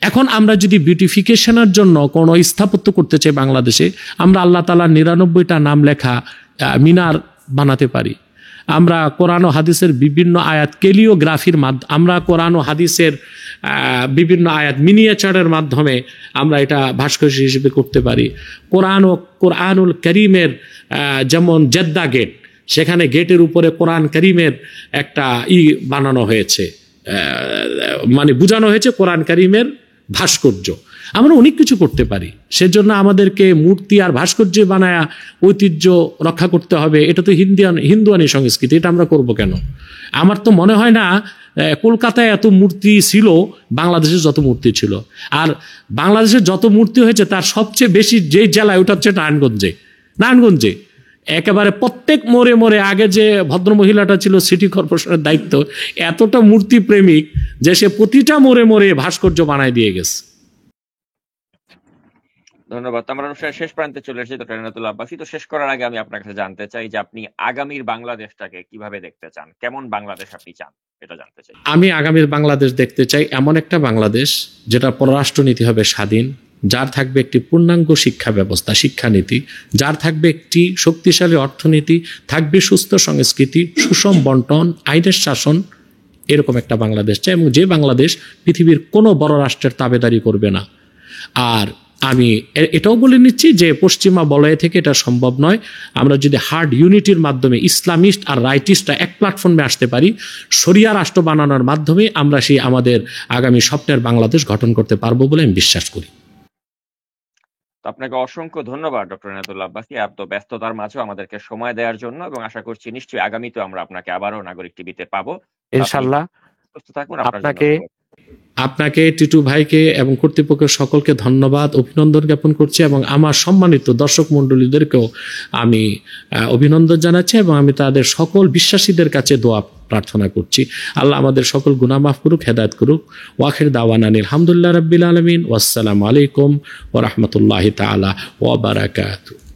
Speaker 2: এখন আমরা যদি বিউটিফিকেশনের জন্য কোনো স্থাপত্য করতে চাই বাংলাদেশে, আমরা আল্লাহ তাআলার 99টা নাম লেখা মিনার বানাতে পারি। আমরা কোরআন ও হাদিসের বিভিন্ন আয়াত ক্যালিওগ্রাফির মাধ্যমে, আমরা কোরআন ও হাদিসের বিভিন্ন আয়াত মিনিয়েচারের মাধ্যমে আমরা এটা ভাস্কর্য হিসেবে করতে পারি। কোরআনুল করিমের যেমন জেদ্দা গেট, সেখানে গেটের উপরে কোরআন করিমের একটা বানানো হয়েছে, মানে বোঝানো হয়েছে কোরআন করিমের ভাস্কর্য। আমরা অনেক কিছু করতে পারি, সেজন্য আমাদেরকে মূর্তি আর ভাস্কর্য বানায়া ঐতিহ্য রক্ষা করতে হবে। এটা তো হিন্দুয়ানি সংস্কৃতি, এটা আমরা করব কেন? আমার তো মনে হয় না কলকাতায় এত মূর্তি ছিল বাংলাদেশের যত মূর্তি ছিল। আর বাংলাদেশের যত মূর্তি হয়েছে তার সবচেয়ে বেশি যে জেলায়, ওটা হচ্ছে নারায়ণগঞ্জে একেবারে প্রত্যেক মোড়ে মোড়ে, আগে যে ভদ্রমহিলাটা ছিল সিটি কর্পোরেশনের দায়িত্ব, এতটা মূর্তি প্রেমিক যে সে প্রতিটা মোড়ে মোড়ে ভাস্কর্য বানায় দিয়ে গেছে।
Speaker 1: ধন্যবাদ। আমরা শেষ প্রান্তে চলে এসেছি ডক্টর এনায়েতুল্লাহ আব্বাসী। তো শেষ করার আগে আমি আপনার কাছে জানতে চাই যে আপনি আগামীর বাংলাদেশটাকে কিভাবে দেখতে চান, কেমন বাংলাদেশ আপনি চান, এটা জানতে চাই।
Speaker 2: আমি আগামীর বাংলাদেশ দেখতে চাই এমন একটা বাংলাদেশ যেটা পররাষ্ট্রনীতি হবে স্বাধীন, যার থাকবে একটি পূর্ণাঙ্গ শিক্ষা ব্যবস্থা, শিক্ষানীতি, যার থাকবে একটি শক্তিশালী অর্থনীতি, থাকবে সুস্থ সংস্কৃতি, সুষম বন্টন, আইনের শাসন, এরকম একটা বাংলাদেশ চাই, এবং যে বাংলাদেশ পৃথিবীর কোনো বড় রাষ্ট্রের তাবেদারি করবে না। আর আমি এটাও বলে নিচ্ছি যে পশ্চিমা বলয় থেকে এটা সম্ভব নয়। আমরা যদি হার্ড ইউনিটির মাধ্যমে ইসলামিস্ট আর রাইটিস্টরা এক প্ল্যাটফর্মে আসতে পারি, শরিয়া রাষ্ট্র বানানোর মাধ্যমে আমরা সেই আমাদের আগামী স্বপ্নের বাংলাদেশ গঠন করতে পারবো বলে আমি বিশ্বাস করি।
Speaker 1: আপনাকে অসংখ্য ধন্যবাদ ডক্টর এনায়েতুল্লাহ আব্বাসী, এত ব্যস্ততার মাঝেও আমাদেরকে সময় দেওয়ার জন্য, এবং আশা করছি নিশ্চয়ই আগামীতে আমরা আপনাকে আবারও নাগরিক টিভিতে পাবো ইনশাআল্লাহ। সুস্থ থাকুন।
Speaker 2: আপনাকে টিটু ভাইকে এবং কর্তৃপক্ষের সকলকে ধন্যবাদ, অভিনন্দন জ্ঞাপন করছি, এবং আমার সম্মানিত দর্শক মণ্ডলীদেরকেও আমি অভিনন্দন জানাচ্ছি, এবং আমি তাদের সকল বিশ্বাসীদের কাছে দোয়া প্রার্থনা করছি। আল্লাহ আমাদের সকল গুনাহ মাফ করুক, হেদায়েত করুক। ওয়াখির দাওয়ানা আলহামদুলিল্লাহ রাব্বিল আলামিন। ওয়াসসালামু আলাইকুম ওয়া রাহমাতুল্লাহি তাআলা ওয়া বারাকাতুহু।